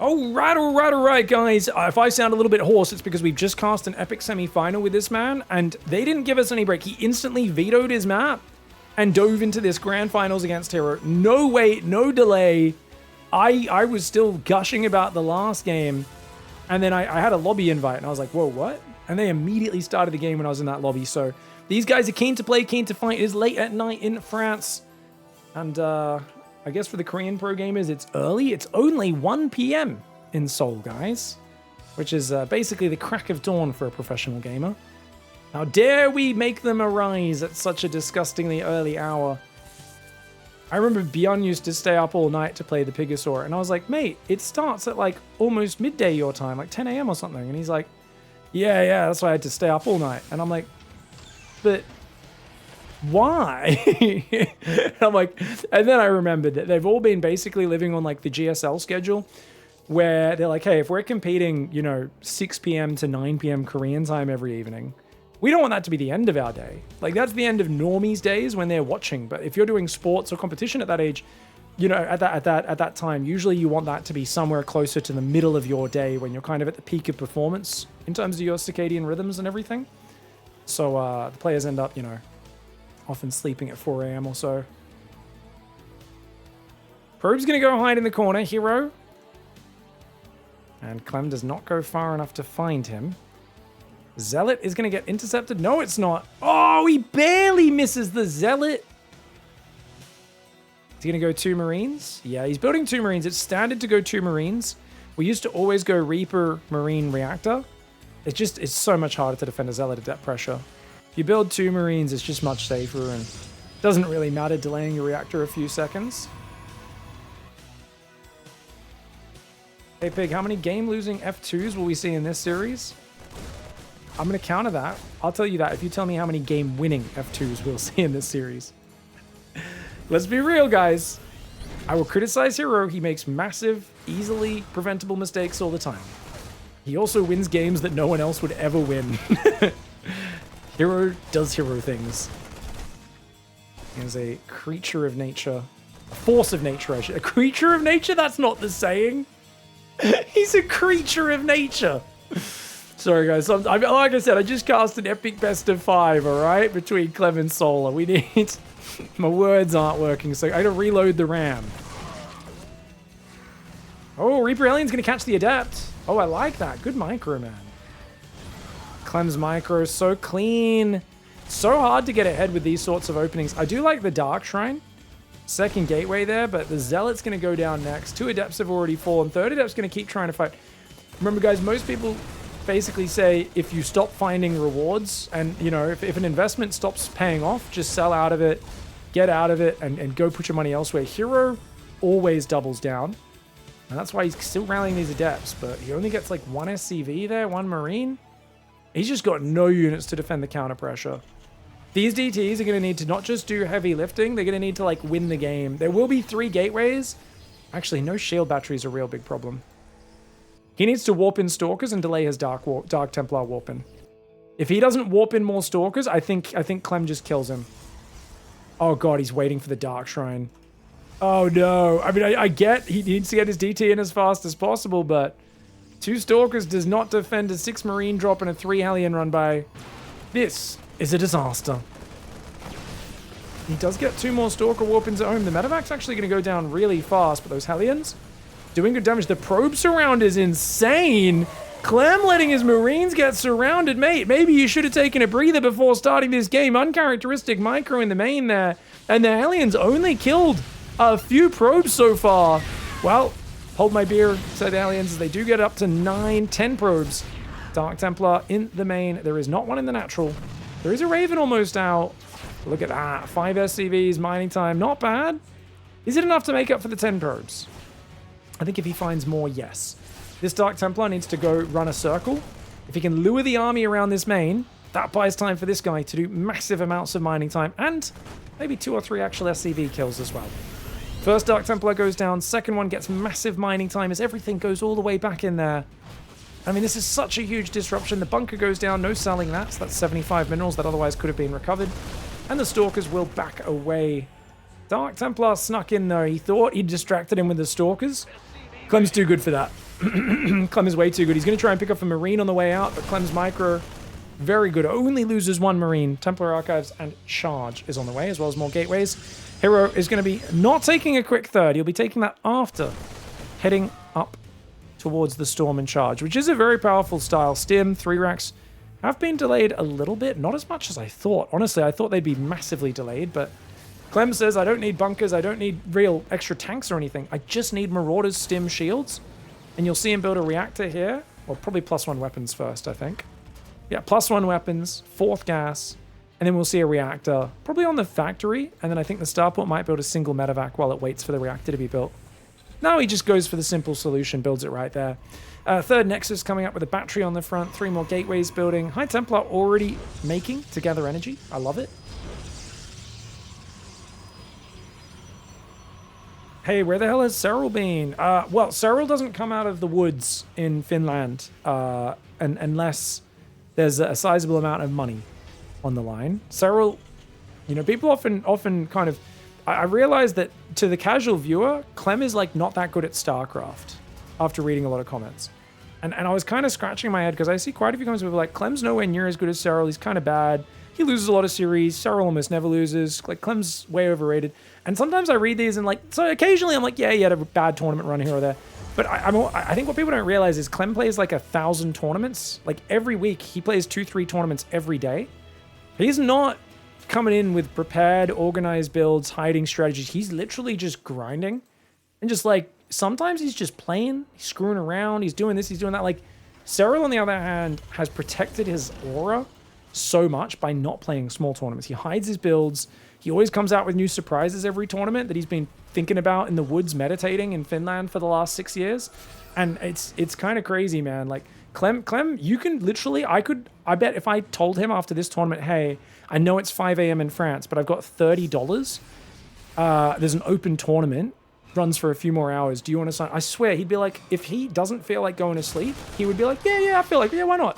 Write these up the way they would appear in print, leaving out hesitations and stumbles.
All right, guys. If I sound a little bit hoarse, it's because we've just cast an epic semi-final with this man, and they didn't give us any break. He instantly vetoed his map and dove into this grand finals against hero. No wait, no delay. I was still gushing about the last game, and then I had a lobby invite, and I was like, whoa, what? And they immediately started the game when I was in that lobby. So these guys are keen to play, keen to fight. It is late at night in France, and I guess for the Korean pro gamers, it's early. It's only 1 p.m. in Seoul, guys, which is basically the crack of dawn for a professional gamer. How dare we make them arise at such a disgustingly early hour? I remember Bjorn used to stay up all night to play the Pigstarcraft, and I was like, mate, it starts at like almost midday your time, like 10 a.m. or something. And he's like, yeah, that's why I had to stay up all night. And I'm like, but why? I'm like, and then I remembered that they've all been basically living on like the GSL schedule, where they're like, hey, if we're competing, 6 p.m. to 9 p.m. Korean time every evening, we don't want that to be the end of our day. Like, that's the end of normies' days when they're watching. But if you're doing sports or competition at that age, at that time, usually you want that to be somewhere closer to the middle of your day when you're kind of at the peak of performance in terms of your circadian rhythms and everything. So the players end up, often sleeping at 4 a.m. or so. Probe's going to go hide in the corner, hero. And Clem does not go far enough to find him. Zealot is going to get intercepted. No, it's not. Oh, he barely misses the Zealot. Is he going to go 2 Marines? Yeah, he's building 2 Marines. It's standard to go 2 Marines. We used to always go Reaper, Marine, Reactor. It's so much harder to defend a Zealot at depth pressure. If you build 2 Marines, it's just much safer and doesn't really matter delaying your reactor a few seconds. Hey, Pig, how many game-losing F2s will we see in this series? I'm going to counter that. I'll tell you that if you tell me how many game-winning F2s we'll see in this series. Let's be real, guys. I will criticize hero. He makes massive, easily preventable mistakes all the time. He also wins games that no one else would ever win. Hero does hero things. He is a creature of nature. A force of nature, I should. A creature of nature? That's not the saying. He's a creature of nature. Sorry, guys. Like I said, I just cast an epic best of 5, all right? Between Clem and Solar. We need... My words aren't working, so I gotta reload the RAM. Oh, Reaper Alien's gonna catch the Adept. Oh, I like that. Good micro, man. Clem's micro is so clean. So hard to get ahead with these sorts of openings. I do like the Dark Shrine. Second gateway there, but the Zealot's going to go down next. 2 Adepts have already fallen. Third Adept's going to keep trying to fight. Remember, guys, most people basically say if you stop finding rewards and, if an investment stops paying off, just sell out of it, get out of it, and go put your money elsewhere. Hero always doubles down. And that's why he's still rallying these Adepts, but he only gets like 1 SCV there, 1 Marine. He's just got no units to defend the counter pressure. These DTs are going to need to not just do heavy lifting, they're going to need to win the game. There will be 3 gateways. Actually, no shield battery is a real big problem. He needs to warp in Stalkers and delay his Dark Templar warp in. If he doesn't warp in more Stalkers, I think Clem just kills him. Oh god, he's waiting for the Dark Shrine. Oh no. I mean, I get he needs to get his DT in as fast as possible, but 2 Stalkers does not defend a 6 Marine drop and a 3 Hellion run by. This is a disaster. He does get 2 more Stalker warp-ins at home. The Metavac's actually going to go down really fast, but those Hellions doing good damage. The probe surround is insane. Clem letting his Marines get surrounded. Mate, maybe you should have taken a breather before starting this game. Uncharacteristic micro in the main there. And the Hellions only killed a few probes so far. Well, hold my beer, said the Hellions. They do get up to 9, 10 probes. Dark Templar in the main. There is not one in the natural. There is a Raven almost out. Look at that. 5 SCVs, mining time. Not bad. Is it enough to make up for the 10 probes? I think if he finds more, yes. This Dark Templar needs to go run a circle. If he can lure the army around this main, that buys time for this guy to do massive amounts of mining time and maybe 2 or 3 actual SCV kills as well. First Dark Templar goes down. Second one gets massive mining time as everything goes all the way back in there. I mean, this is such a huge disruption. The bunker goes down, no selling that. So that's 75 minerals that otherwise could have been recovered. And the Stalkers will back away. Dark Templar snuck in though. He thought he distracted him with the Stalkers. Clem's too good for that. Clem is way too good. He's going to try and pick up a Marine on the way out, but Clem's micro, very good. Only loses one Marine. Templar Archives and Charge is on the way, as well as more gateways. herO is going to be not taking a quick third. He'll be taking that after heading up towards the Storm and Charge, which is a very powerful style. Stim, 3 racks have been delayed a little bit. Not as much as I thought. Honestly, I thought they'd be massively delayed, but Clem says, I don't need bunkers. I don't need real extra tanks or anything. I just need Marauders, Stim, shields. And you'll see him build a reactor here. Well, probably +1 weapons first, I think. Yeah, +1 weapons, 4th gas, and then we'll see a reactor, probably on the factory, and then I think the starport might build a single medevac while it waits for the reactor to be built. No, he just goes for the simple solution, builds it right there. Third Nexus coming up with a battery on the front, 3 more gateways building. High Templar already making to gather energy. I love it. Hey, where the hell has Cyril been? Well, Cyril doesn't come out of the woods in Finland unless there's a sizable amount of money on the line. Cyril, you know, people often kind of... I realize that to the casual viewer, Clem is like not that good at StarCraft after reading a lot of comments. And I was kind of scratching my head because I see quite a few comments where people are like, Clem's nowhere near as good as Cyril. He's kind of bad. He loses a lot of series. Cyril almost never loses. Like, Clem's way overrated. And sometimes I read these and like, so occasionally I'm like, yeah, he had a bad tournament run here or there. But I think what people don't realize is Clem plays like 1,000 tournaments. Like every week, he plays 2-3 tournaments every day. He's not coming in with prepared, organized builds, hiding strategies. He's literally just grinding. And just like, sometimes he's just playing, he's screwing around, he's doing this, he's doing that. Like, Cyril, on the other hand, has protected his aura so much by not playing small tournaments. He hides his builds. He always comes out with new surprises every tournament that he's been thinking about in the woods, meditating in Finland for the last 6 years. And it's kind of crazy, man. Like, Clem, you can literally, I bet if I told him after this tournament, hey, I know it's 5 a.m. in France, but I've got $30. There's an open tournament, runs for a few more hours. Do you want to sign? I swear, he'd be like, if he doesn't feel like going to sleep, he would be like, yeah, I feel like, yeah, why not?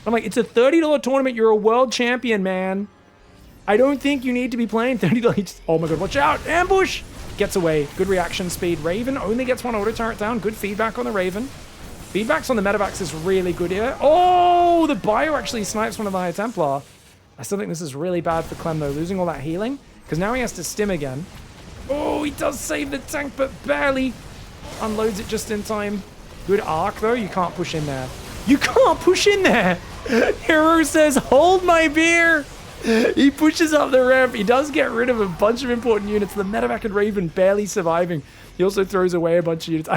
I'm like, it's a $30 tournament. You're a world champion, man. I don't think you need to be playing $30. Oh my God, watch out. Ambush. Gets away. Good reaction speed. Raven only gets 1 auto turret down. Good feedback on the Raven. Feedbacks on the medevacs is really good here. Oh, the bio actually snipes one of the High Templar. I still think this is really bad for Clem, though, losing all that healing, because now he has to stim again. Oh, he does save the tank, but barely. Unloads it just in time. Good arc, though. You can't push in there. You can't push in there. herO says, hold my beer. He pushes up the ramp. He does get rid of a bunch of important units. The medevac and Raven barely surviving. He also throws away a bunch of units.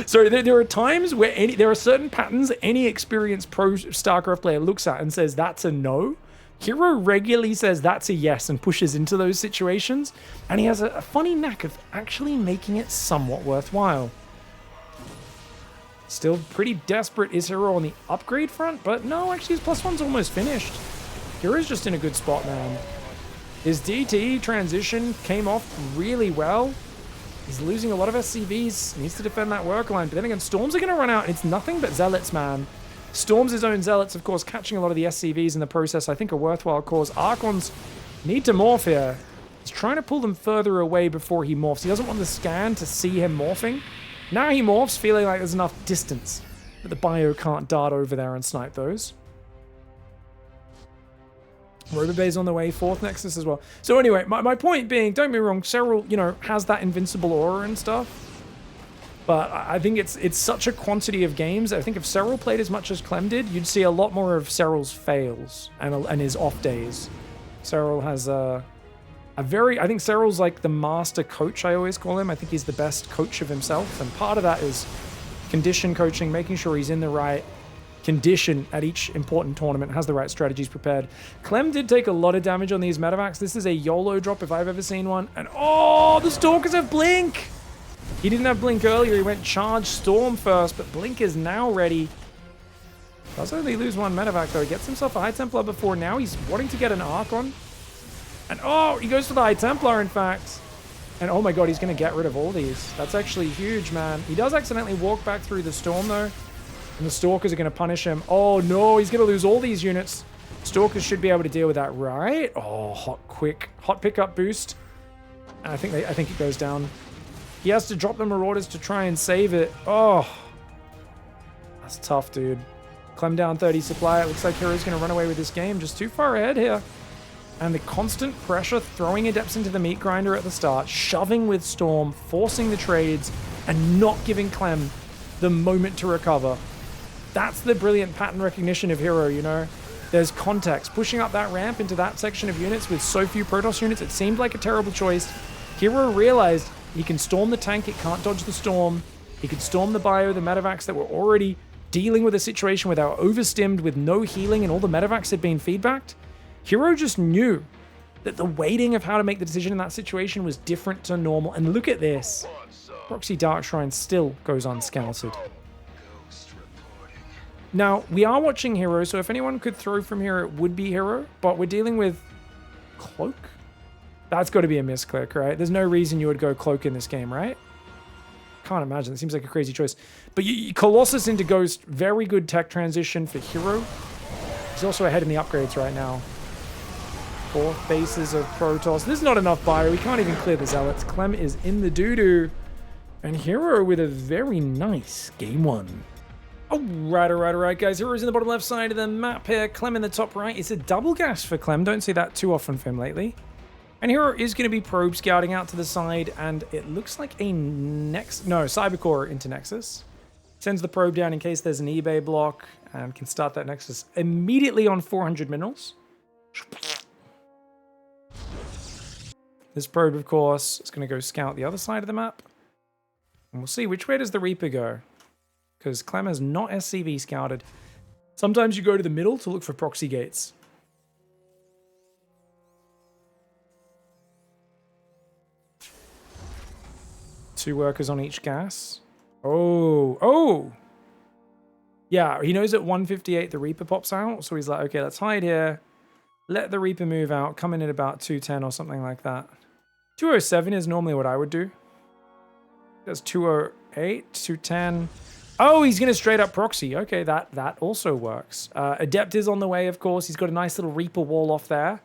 So there are times where there are certain patterns any experienced pro StarCraft player looks at and says, that's a no. herO regularly says that's a yes and pushes into those situations. And he has a funny knack of actually making it somewhat worthwhile. Still pretty desperate is herO on the upgrade front, but no, actually his +1's almost finished. herO's just in a good spot, man. His DT transition came off really well. He's losing a lot of SCVs. He needs to defend that work line. But then again, Storms are going to run out, and it's nothing but Zealots, man. Storms his own Zealots, of course, catching a lot of the SCVs in the process. I think a worthwhile cause. Archons need to morph here. He's trying to pull them further away before he morphs. He doesn't want the scan to see him morphing. Now he morphs, feeling like there's enough distance that the bio can't dart over there and snipe those. Robobay's on the way, 4th Nexus as well. So anyway, my point being, don't get me wrong, Cyril, you know, has that invincible aura and stuff. But I think it's such a quantity of games. I think if Cyril played as much as Clem did, you'd see a lot more of Cyril's fails and his off days. Cyril has I think Cyril's like the master coach, I always call him. I think he's the best coach of himself. And part of that is condition coaching, making sure he's in the right condition at each important tournament, has the right strategies prepared. Clem did take a lot of damage on these medevacs. This is a YOLO drop if I've ever seen one. And oh, the Stalkers have Blink! He didn't have Blink earlier. He went Charge Storm first, but Blink is now ready. Does only lose 1 medevac though. He gets himself a High Templar before now. He's wanting to get an Archon. And oh, he goes for the High Templar in fact. And oh my God, he's going to get rid of all these. That's actually huge, man. He does accidentally walk back through the Storm though. And the Stalkers are going to punish him. Oh no, he's going to lose all these units. Stalkers should be able to deal with that, right? Oh, hot pickup boost. And I think it goes down. He has to drop the Marauders to try and save it. Oh, that's tough, dude. Clem down 30 supply. It looks like herO's going to run away with this game. Just too far ahead here. And the constant pressure, throwing Adepts into the meat grinder at the start, shoving with Storm, forcing the trades, and not giving Clem the moment to recover. That's the brilliant pattern recognition of herO, you know? There's context. Pushing up that ramp into that section of units with so few Protoss units, it seemed like a terrible choice. herO realized he can storm the tank, it can't dodge the storm. He could storm the bio, the medevacs that were already dealing with a situation where they were overstimmed with no healing and all the medevacs had been feedbacked. herO just knew that the weighting of how to make the decision in that situation was different to normal. And look at this. Proxy Dark Shrine still goes unscouted. Now, we are watching herO, so if anyone could throw from here, it would be herO. But we're dealing with Cloak? That's got to be a misclick, right? There's no reason you would go Cloak in this game, right? Can't imagine. It seems like a crazy choice. But Colossus into Ghost, very good tech transition for herO. He's also ahead in the upgrades right now. 4 bases of Protoss. There's not enough bio. We can't even clear the Zealots. Clem is in the doo-doo. And herO with a very nice game 1. Alright, guys. herO's in the bottom left side of the map here. Clem in the top right. It's a double gas for Clem. Don't see that too often for him lately. And herO is going to be probe scouting out to the side, and it looks like a Cybercore into Nexus. Sends the probe down in case there's an eBay block, and can start that Nexus immediately on 400 minerals. This probe, of course, is going to go scout the other side of the map. And we'll see, which way does the Reaper go? Because Clem has not SCV scouted. Sometimes you go to the middle to look for proxy gates. 2 workers on each gas. Oh! Yeah, he knows at 158 the Reaper pops out, so he's like, okay, let's hide here. Let the Reaper move out, come in at about 210 or something like that. 207 is normally what I would do. That's 208, 210. Oh, he's going to straight up proxy. Okay, that also works. Adept is on the way, of course. He's got a nice little Reaper wall off there.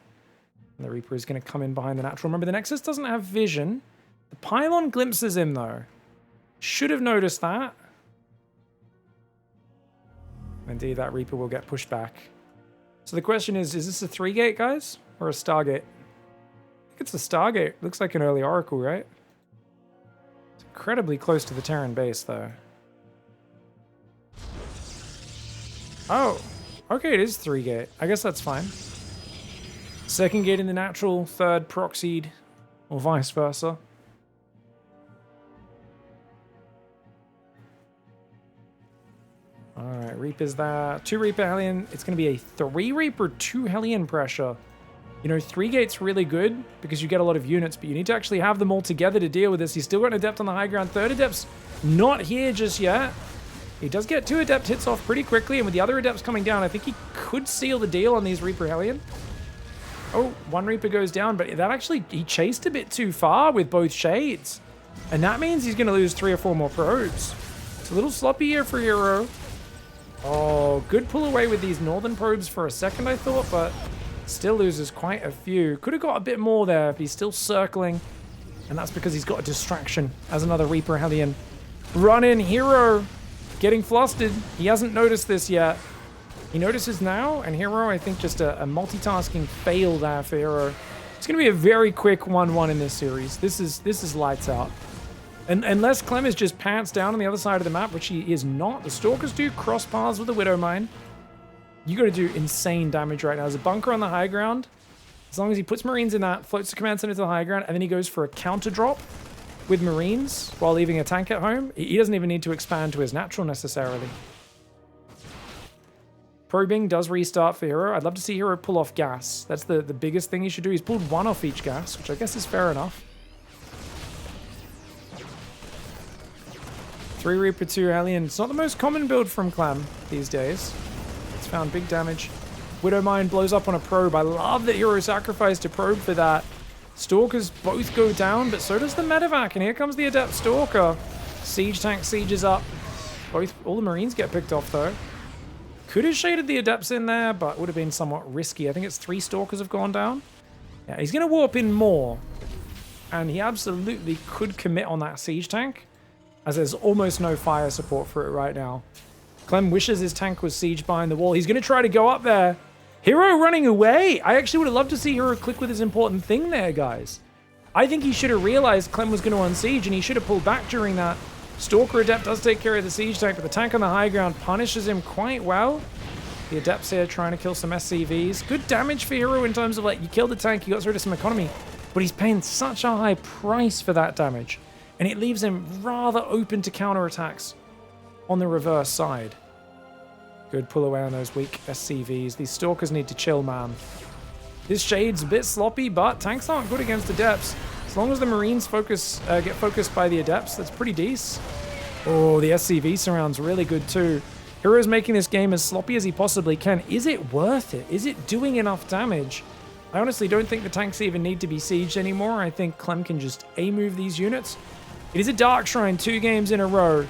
And the Reaper is going to come in behind the natural. Remember, the Nexus doesn't have vision. The pylon glimpses him, though. Should have noticed that. Indeed, that Reaper will get pushed back. So the question is this a 3-gate, guys? Or a Stargate? I think it's a Stargate. Looks like an early Oracle, right? It's incredibly close to the Terran base, though. Oh, okay, it is 3-gate. I guess that's fine. 2nd gate in the natural, 3rd proxied, or vice versa. Alright, Reaper's there. 2 Reaper Hellion. It's going to be a 3 Reaper, 2 Hellion pressure. You know, 3 gate's really good because you get a lot of units, but you need to actually have them all together to deal with this. He's still got an Adept on the high ground. 3rd Adept's not here just yet. He does get 2 Adept hits off pretty quickly, and with the other Adepts coming down, I think he could seal the deal on these Reaper Hellion. Oh, 1 Reaper goes down, but that actually, he chased a bit too far with both Shades. And that means he's going to lose 3 or 4 more probes. It's a little sloppy here for herO. Oh, good pull away with these northern probes for a second, I thought, but still loses quite a few. Could have got a bit more there if he's still circling. And that's because he's got a distraction as another Reaper Hellion. Run in, herO. Getting flustered. He hasn't noticed this yet. He notices now, and herO, I think, just a multitasking fail there for herO. It's going to be a very quick 1-1 in this series. This is lights out. And unless Clem is just pants down on the other side of the map, which he is not. The Stalkers do cross paths with the Widow Mine. You got to do insane damage right now. There's a bunker on the high ground. As long as he puts Marines in that, floats the command center to the high ground, and then he goes for a counter drop with Marines while leaving a tank at home. He doesn't even need to expand to his natural necessarily. Probing does restart for herO. I'd love to see herO pull off gas. That's the biggest thing he should do. He's pulled 1 off each gas, which I guess is fair enough. 3 Reaper, 2 Hellion. It's not the most common build from Clem these days. It's found big damage. Widow Mine blows up on a probe. I love that herO sacrificed a probe for that. Stalkers both go down, but so does the medevac. And here comes the Adept Stalker. Siege tank sieges up. All the Marines get picked off, though. Could have shaded the Adepts in there, but would have been somewhat risky. I think it's 3 Stalkers have gone down. Yeah, he's going to warp in more. and he absolutely could commit on that siege tank, as there's almost no fire support for it right now. Clem wishes his tank was sieged behind the wall. He's going to try to go up there. herO running away. I actually would have loved to see herO click with his important thing there, guys. I think he should have realized Clem was going to unsiege, and he should have pulled back during that. Stalker Adept does take care of the siege tank, but the tank on the high ground punishes him quite well. The Adept's here trying to kill some SCVs. Good damage for herO in terms of, like, you killed the tank, you got rid of some economy, but he's paying such a high price for that damage, and it leaves him rather open to counterattacks on the reverse side. Good pull away on those weak SCVs. These Stalkers need to chill, man. This Shade's a bit sloppy, but tanks aren't good against Adepts. As long as the Marines get focused by the Adepts, that's pretty decent. Oh, the SCV surround's really good too. herO's making this game as sloppy as he possibly can. Is it worth it? Is it doing enough damage? I honestly don't think the tanks even need to be sieged anymore. I think Clem can just A-move these units. It is a Dark Shrine 2 games in a row,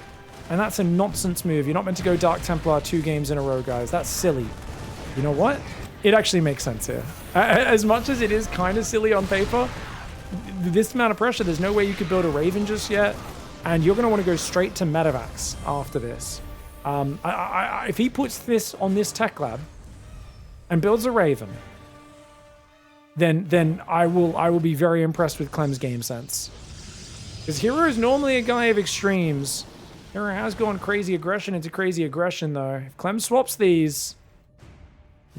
and that's a nonsense move. You're not meant to go Dark Templar 2 games in a row, guys. That's silly. You know what? It actually makes sense here. As much as it is kind of silly on paper, this amount of pressure, there's no way you could build a Raven just yet, and you're going to want to go straight to Medivacs after this. If he puts this on this tech lab and builds a Raven, then I will be very impressed with Clem's game sense. Because herO is normally a guy of extremes. herO has gone crazy aggression into crazy aggression, though. If Clem swaps these,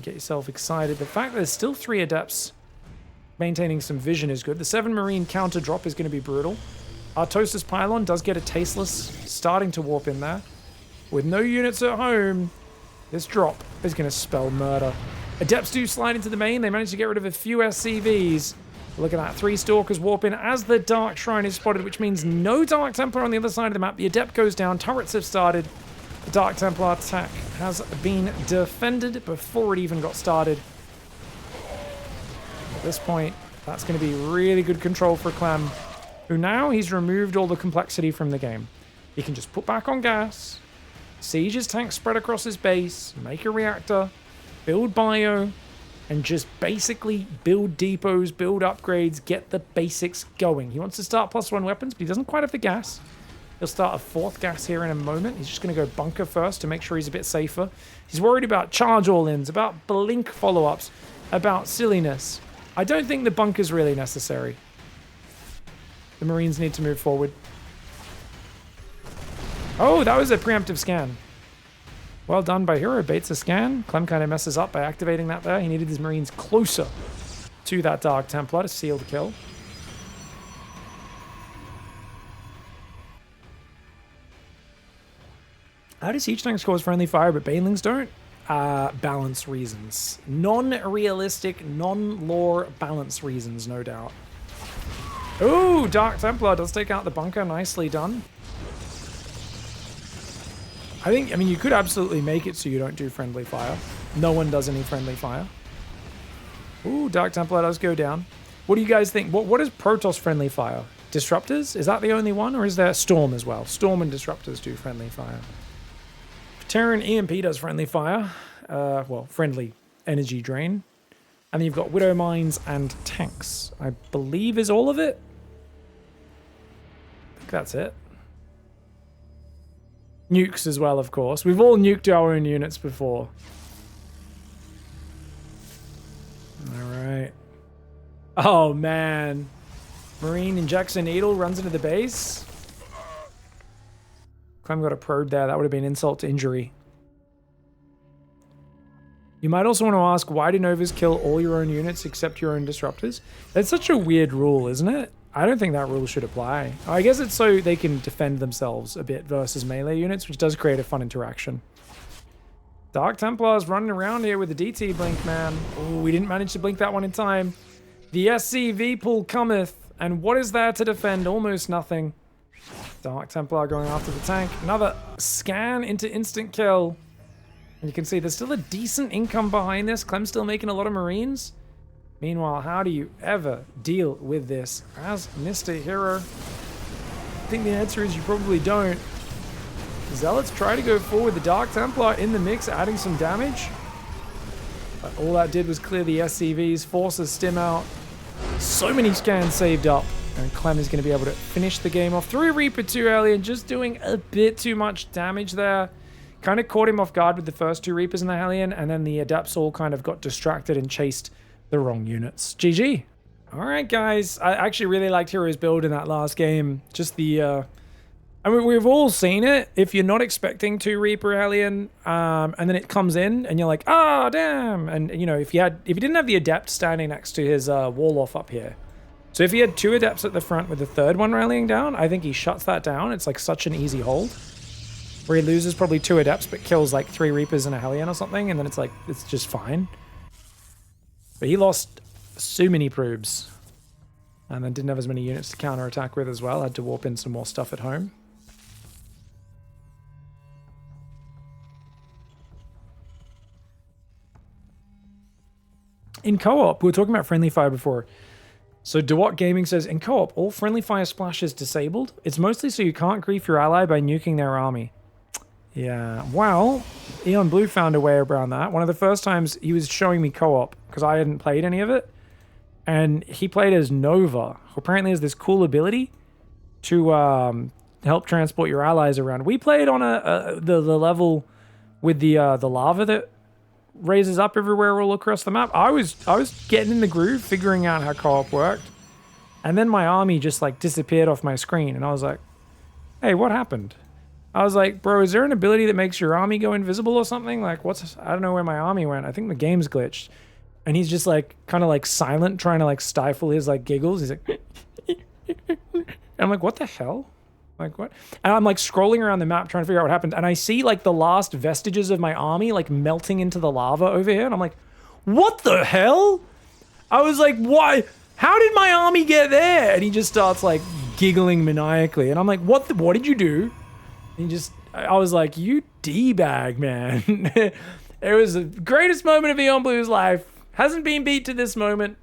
get yourself excited. The fact that there's still 3 Adepts maintaining some vision is good. The 7 Marine counter drop is going to be brutal. Artosis Pylon does get a Tasteless starting to warp in there. With no units at home, this drop is going to spell murder. Adepts do slide into the main. They manage to get rid of a few SCVs. Look at that. 3 Stalkers warp in as the Dark Shrine is spotted, which means no Dark Templar on the other side of the map. The Adept goes down. Turrets have started. The Dark Templar attack has been defended before it even got started. At this point, that's going to be really good control for Clem, who now he's removed all the complexity from the game. He can just put back on gas, siege his tanks spread across his base, make a reactor, build bio, and just basically build depots, build upgrades, get the basics going. He wants to start +1 weapons, but he doesn't quite have the gas. He'll start a 4th gas here in a moment. He's just going to go bunker first to make sure he's a bit safer. He's worried about charge all-ins, about blink follow-ups, about silliness. I don't think the bunker's really necessary. The Marines need to move forward. Oh, that was a preemptive scan. Well done by herO. Baits a scan. Clem kind of messes up by activating that there. He needed his Marines closer to that Dark Templar to seal the kill. How do siege tanks cause friendly fire, but banelings don't? Balance reasons. Non-realistic, non-lore balance reasons, no doubt. Ooh, Dark Templar does take out the bunker. Nicely done. I mean, you could absolutely make it so you don't do friendly fire. No one does any friendly fire. Ooh, Dark Templar does go down. What do you guys think? What is Protoss friendly fire? Disruptors? Is that the only one, or is there Storm as well? Storm and Disruptors do friendly fire. Terran EMP does friendly fire. Well, friendly energy drain. And then you've got Widow Mines and tanks. I believe is all of it. I think that's it. Nukes as well, of course. We've all nuked our own units before. Alright. Oh, man. Marine injects a needle, runs into the base. Clem got a probe there. That would have been insult to injury. You might also want to ask, why do Novas kill all your own units except your own disruptors? That's such a weird rule, isn't it? I don't think that rule should apply. I guess it's so they can defend themselves a bit versus melee units, which does create a fun interaction. Dark Templars running around here with the DT blink, man. Oh, we didn't manage to blink that one in time. The SCV pool cometh, and what is there to defend? Almost nothing. Dark Templar going after the tank. Another scan into instant kill. And you can see there's still a decent income behind this. Clem's still making a lot of Marines. Meanwhile, how do you ever deal with this as Mr. herO? I think the answer is you probably don't. Zealots try to go forward. The Dark Templar in the mix, adding some damage. But all that did was clear the SCVs, force a stim out. So many scans saved up And Clem is going to be able to finish the game off. 3 Reaper, 2 Alien, just doing a bit too much damage there. Kind of caught him off guard with the first 2 Reapers and the Hellion, and then the Adepts all kind of got distracted and chased the wrong units. GG. All right, guys. I actually really liked herO's build in that last game. Just the... I mean, we've all seen it. If you're not expecting 2 Reaper Hellion, and then it comes in, and you're like, oh, damn. And, you know, if you didn't have the Adept standing next to his wall-off up here, so if he had 2 Adepts at the front with the 3rd one rallying down, I think he shuts that down. It's like such an easy hold. Where he loses probably 2 Adepts, but kills like 3 Reapers and a Hellion or something, and then it's like, it's just fine. But he lost so many probes. And then didn't have as many units to counterattack with as well. Had to warp in some more stuff at home. In co-op, we were talking about friendly fire before. So DeWatt Gaming says, in co-op, all friendly fire splash is disabled. It's mostly so you can't grief your ally by nuking their army. Yeah, well, Eon Blue found a way around that. One of the first times he was showing me co-op, because I hadn't played any of it. And he played as Nova, who apparently has this cool ability to help transport your allies around. We played on the level with the lava that raises up everywhere all across the map. I was getting in the groove, figuring out how co-op worked. And then my army just like disappeared off my screen. And I was like, hey, what happened? I was like, bro, is there an ability that makes your army go invisible or something? Like, I don't know where my army went. I think the game's glitched. And he's just like, kind of like silent, trying to like stifle his like giggles. He's like, and I'm like, what the hell? Like, what? And I'm like scrolling around the map trying to figure out what happened. And I see like the last vestiges of my army like melting into the lava over here. And I'm like, what the hell? I was like, why? How did my army get there? And he just starts like giggling maniacally. And I'm like, what did you do? And I was like, you D-bag, man. It was the greatest moment of Eon Blue's life. Hasn't been beat to this moment.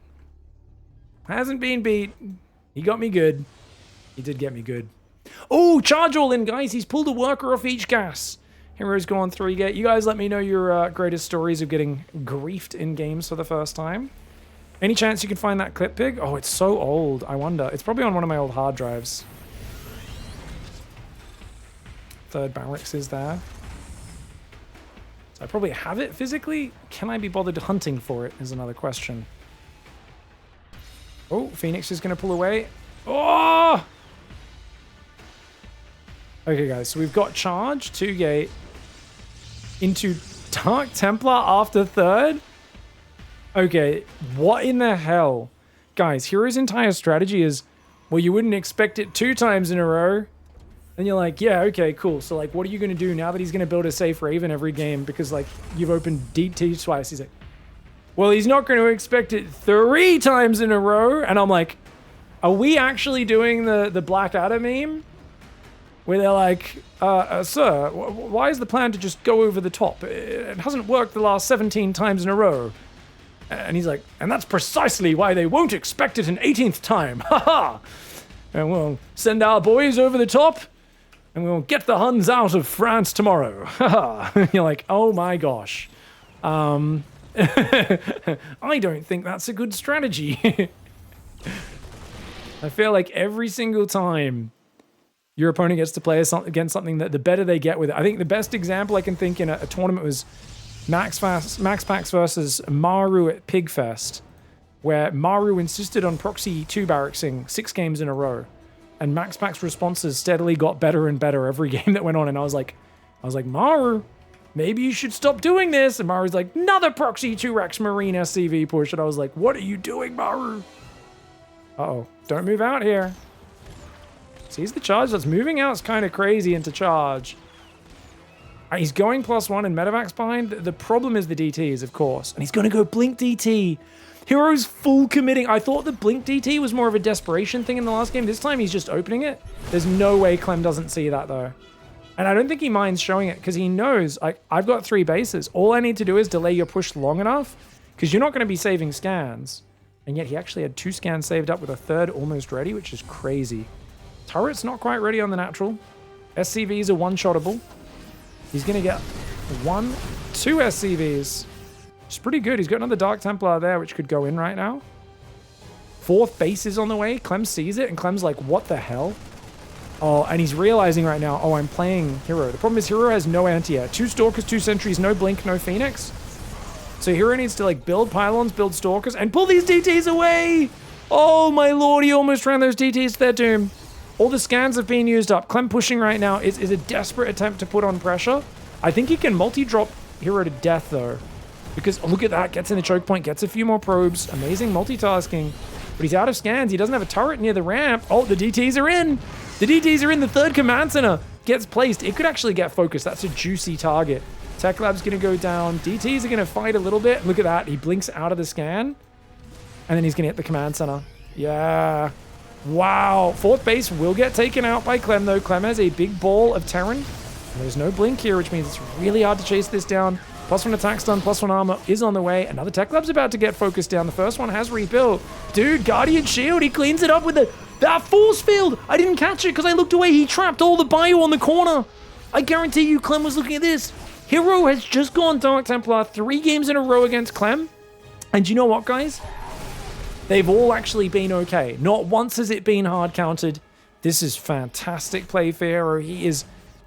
Hasn't been beat. He got me good. He did get me good. Oh, charge all in, guys. He's pulled a worker off each gas. herO's gone 3 gate. You guys let me know your greatest stories of getting griefed in games for the first time. Any chance you can find that clip, Pig? Oh, it's so old. I wonder. It's probably on one of my old hard drives. 3rd barracks is there. So I probably have it physically. Can I be bothered hunting for it is another question. Oh, Phoenix is going to pull away. Oh! Okay, guys. So we've got charge, 2 gate, into Dark Templar after 3rd. Okay, what in the hell? Guys, herO's entire strategy is, well, you wouldn't expect it 2 times in a row. And you're like, yeah, okay, cool. So, like, what are you going to do now that he's going to build a safe Raven every game because, like, you've opened deep T twice? He's like, well, he's not going to expect it 3 times in a row. And I'm like, are we actually doing the Blackadder meme? Where they're like, sir, why is the plan to just go over the top? It hasn't worked the last 17 times in a row. And he's like, and that's precisely why they won't expect it an 18th time. Ha ha! And we'll send our boys over the top. And we'll get the Huns out of France tomorrow. You're like, oh my gosh. I don't think that's a good strategy. I feel like every single time your opponent gets to play against something, that the better they get with it. I think the best example I can think in a tournament was Max Pax versus Maru at Pigfest, where Maru insisted on proxy 2 barracksing 6 games in a row. And Max Pack's responses steadily got better and better every game that went on. And I was like, Maru, maybe you should stop doing this. And Maru's like, another proxy 2-Rex Marine SCV push. And I was like, what are you doing, Maru? Uh-oh, don't move out here. Sees the charge. That's moving out. It's kind of crazy into charge. He's going +1 and Medivacs behind. The problem is the DTs, of course. And he's going to go Blink DT. herO's full committing. I thought the Blink DT was more of a desperation thing in the last game. This time he's just opening it. There's no way Clem doesn't see that though. And I don't think he minds showing it because he knows, like, I've got 3 bases. All I need to do is delay your push long enough because you're not going to be saving scans. And yet he actually had 2 scans saved up with a 3rd almost ready, which is crazy. Turret's not quite ready on the natural. SCVs are one-shottable. He's going to get 2 SCVs. It's pretty good. He's got another Dark Templar there, which could go in right now. Fourth base is on the way. Clem sees it, and Clem's like, what the hell? Oh, and he's realizing right now, oh, I'm playing hero. The problem is hero has no anti-air. 2 Stalkers, 2 Sentries, no Blink, no Phoenix. So hero needs to like build pylons, build Stalkers, and pull these DTs away. Oh my lord, he almost ran those DTs to their doom. All the scans have been used up. Clem pushing right now is a desperate attempt to put on pressure. I think he can multi-drop hero to death though. Because look at that, gets in the choke point, gets a few more probes. Amazing multitasking. But he's out of scans. He doesn't have a turret near the ramp. Oh, the DTs are in. The DTs are in. The third command center gets placed. It could actually get focused. That's a juicy target. Tech Lab's going to go down. DTs are going to fight a little bit. Look at that. He blinks out of the scan. And then he's going to hit the command center. Yeah. Wow. Fourth base will get taken out by Clem, though. Clem has a big ball of Terran. And there's no blink here, which means it's really hard to chase this down. +1 attack stun, +1 armor is on the way. Another Tech Lab's about to get focused down. The first one has rebuilt. Dude, Guardian Shield. He cleans it up with that force field. I didn't catch it because I looked away. He trapped all the bio on the corner. I guarantee you Clem was looking at this. Hero has just gone Dark Templar 3 games in a row against Clem. And you know what, guys? They've all actually been okay. Not once has it been hard counted. This is fantastic play for Hero. He is...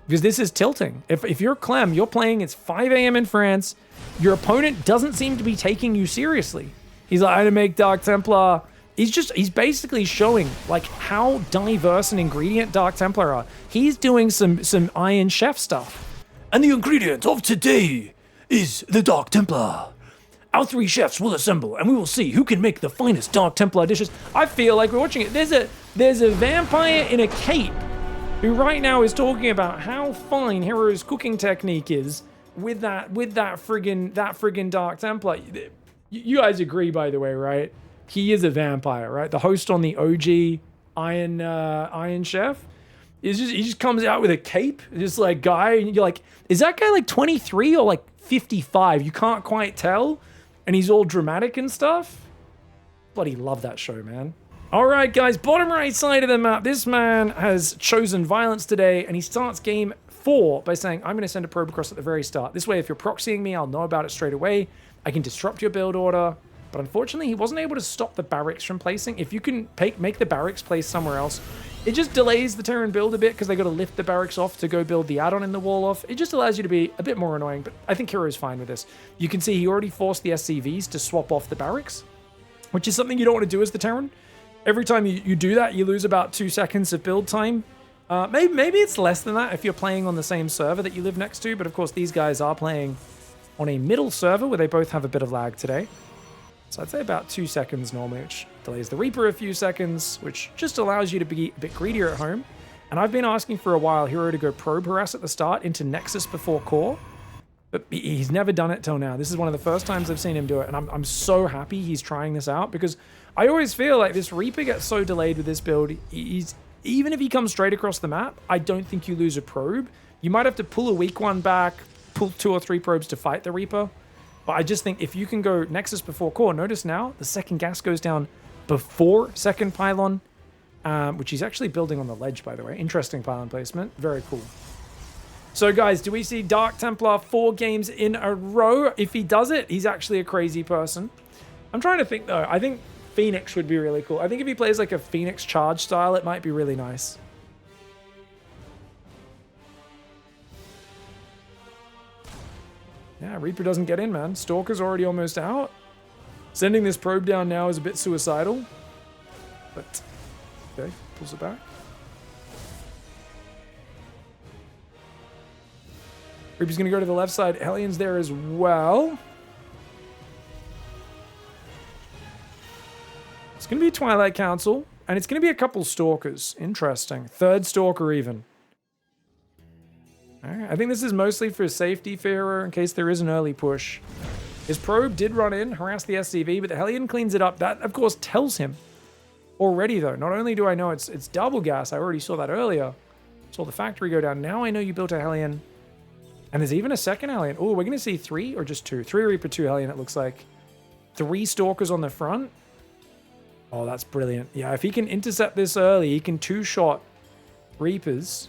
Because this is tilting. If you're Clem, you're playing, it's 5 a.m. in France. Your opponent doesn't seem to be taking you seriously. He's like, I had to make Dark Templar. He's basically showing like how diverse an ingredient Dark Templar are. He's doing some Iron Chef stuff. And the ingredient of today is the Dark Templar. Our 3 chefs will assemble and we will see who can make the finest Dark Templar dishes. I feel like we're watching it. There's a vampire in a cape who right now is talking about how fine Hero's cooking technique is with that friggin' Dark Templar. You guys agree, by the way, right? He is a vampire, right? The host on the OG Iron Chef he just comes out with a cape, just like guy, and you're like, is that guy like 23 or like 55? You can't quite tell, and he's all dramatic and stuff. Bloody love that show, man. All right, guys, bottom right side of the map. This man has chosen violence today, and he starts game 4 by saying, I'm going to send a probe across at the very start. This way, if you're proxying me, I'll know about it straight away. I can disrupt your build order. But unfortunately, he wasn't able to stop the barracks from placing. If you can make the barracks place somewhere else, it just delays the Terran build a bit because they got to lift the barracks off to go build the add-on in the wall off. It just allows you to be a bit more annoying, but I think Hero's fine with this. You can see he already forced the SCVs to swap off the barracks, which is something you don't want to do as the Terran. Every time you do that, you lose about 2 seconds of build time. Maybe it's less than that if you're playing on the same server that you live next to, but of course these guys are playing on a middle server where they both have a bit of lag today. So I'd say about 2 seconds normally, which delays the Reaper a few seconds, which just allows you to be a bit greedier at home. And I've been asking for a while Hero to go probe harass at the start into Nexus before core, but he's never done it till now. This is one of the first times I've seen him do it, and I'm so happy he's trying this out because I always feel like this Reaper gets so delayed with this build. Even if he comes straight across the map, I don't think you lose a probe. You might have to pull a weak one back, pull 2 or 3 probes to fight the Reaper. But I just think if you can go Nexus before core, notice now the second gas goes down before second pylon, which he's actually building on the ledge, by the way. Interesting pylon placement. Very cool. So guys, do we see Dark Templar 4 games in a row? If he does it, he's actually a crazy person. I'm trying to think though. I think Phoenix would be really cool. I think if he plays like a Phoenix charge style, it might be really nice. Yeah, Reaper doesn't get in, man. Stalker's already almost out. Sending this probe down now is a bit suicidal. But, okay, pulls it back. Reaper's going to go to the left side. Hellions there as well. It's going to be Twilight Council. And it's going to be a couple Stalkers. Interesting. 3rd Stalker even. Alright, I think this is mostly for safety for Hero in case there is an early push. His probe did run in, harass the SCV, but the Hellion cleans it up. That, of course, tells him already, though. Not only do I know it's double gas, I already saw that earlier. Saw the factory go down. Now I know you built a Hellion. And there's even a second Hellion. Oh, we're going to see 3 or just 2? 3 Reaper, 2 Hellion, it looks like. 3 Stalkers on the front. Oh, that's brilliant. Yeah, if he can intercept this early, he can 2-shot Reapers.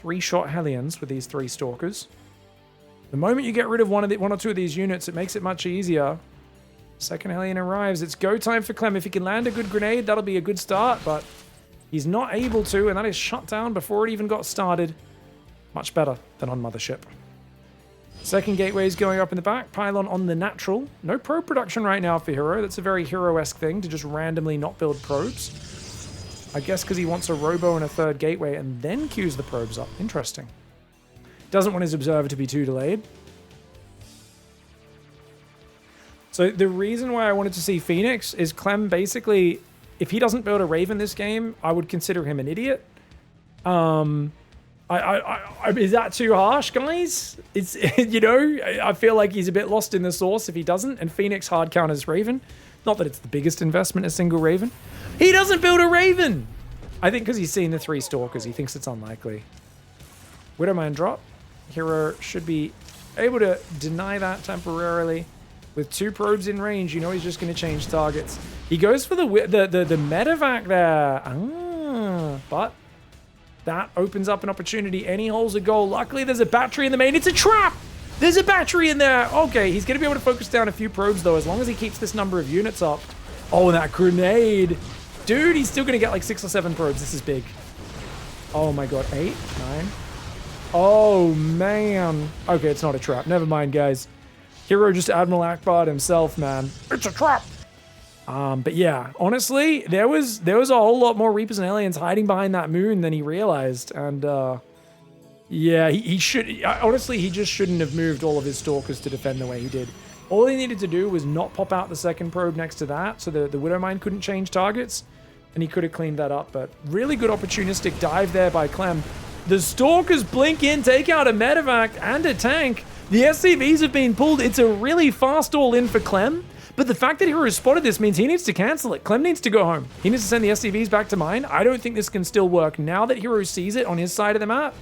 3-shot Hellions with these 3 Stalkers. The moment you get rid of one or 2 of these units, it makes it much easier. Second Hellion arrives. It's go time for Clem. If he can land a good grenade, that'll be a good start, but he's not able to, and that is shut down before it even got started. Much better than on Mothership. Second gateway is going up in the back. Pylon on the natural. No probe production right now for hero. That's a very hero-esque thing to just randomly not build probes. I guess because he wants a robo and a third gateway and then queues the probes up. Interesting. Doesn't want his observer to be too delayed. So the reason why I wanted to see Phoenix is Clem basically, if he doesn't build a Raven this game, I would consider him an idiot. Is that too harsh, guys? It's, you know, I feel like he's a bit lost in the sauce if he doesn't, and Phoenix hard counters Raven. Not that it's the biggest investment in a single Raven. He doesn't build a Raven! I think because he's seen the 3 Stalkers, he thinks it's unlikely. Widowmine drop. Hero should be able to deny that temporarily. With 2 probes in range, you know he's just going to change targets. He goes for the medevac there. But that opens up an opportunity. Any hole's a goal. Luckily, there's a battery in the main. It's a trap! There's a battery in there. Okay, he's going to be able to focus down a few probes, though, as long as he keeps this number of units up. Oh, and that grenade. Dude, he's still going to get like 6 or 7 probes. This is big. Oh, my God. 8, 9. Oh, man. Okay, it's not a trap. Never mind, guys. Hero just Admiral Akbar himself, man. It's a trap! But yeah, honestly, there was a whole lot more Reapers and Aliens hiding behind that moon than he realized. And, yeah, he should... Honestly, he just shouldn't have moved all of his Stalkers to defend the way he did. All he needed to do was not pop out the second probe next to that, so the Widowmine couldn't change targets, and he could have cleaned that up. But really good opportunistic dive there by Clem. The Stalkers blink in, take out a medevac and a tank. The SCVs have been pulled. It's a really fast all-in for Clem. But the fact that Hero spotted this means he needs to cancel it. Clem needs to go home. He needs to send the SCVs back to mine. I don't think this can still work now that Hero sees it on his side of the map.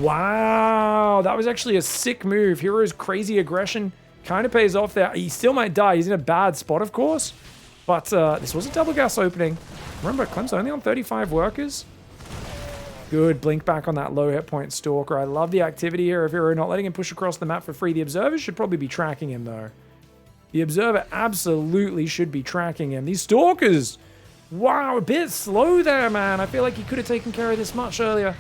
Wow, that was actually a sick move. Hero's crazy aggression kind of pays off there. He still might die. He's in a bad spot, of course. But this was a double gas opening. Remember, Clem's only on 35 workers. Good blink back on that low hit point Stalker. I love the activity here of Hero not letting him push across the map for free. The Observer should probably be tracking him, though. The Observer absolutely should be tracking him. These Stalkers! Wow, a bit slow there, man. I feel like he could have taken care of this much earlier.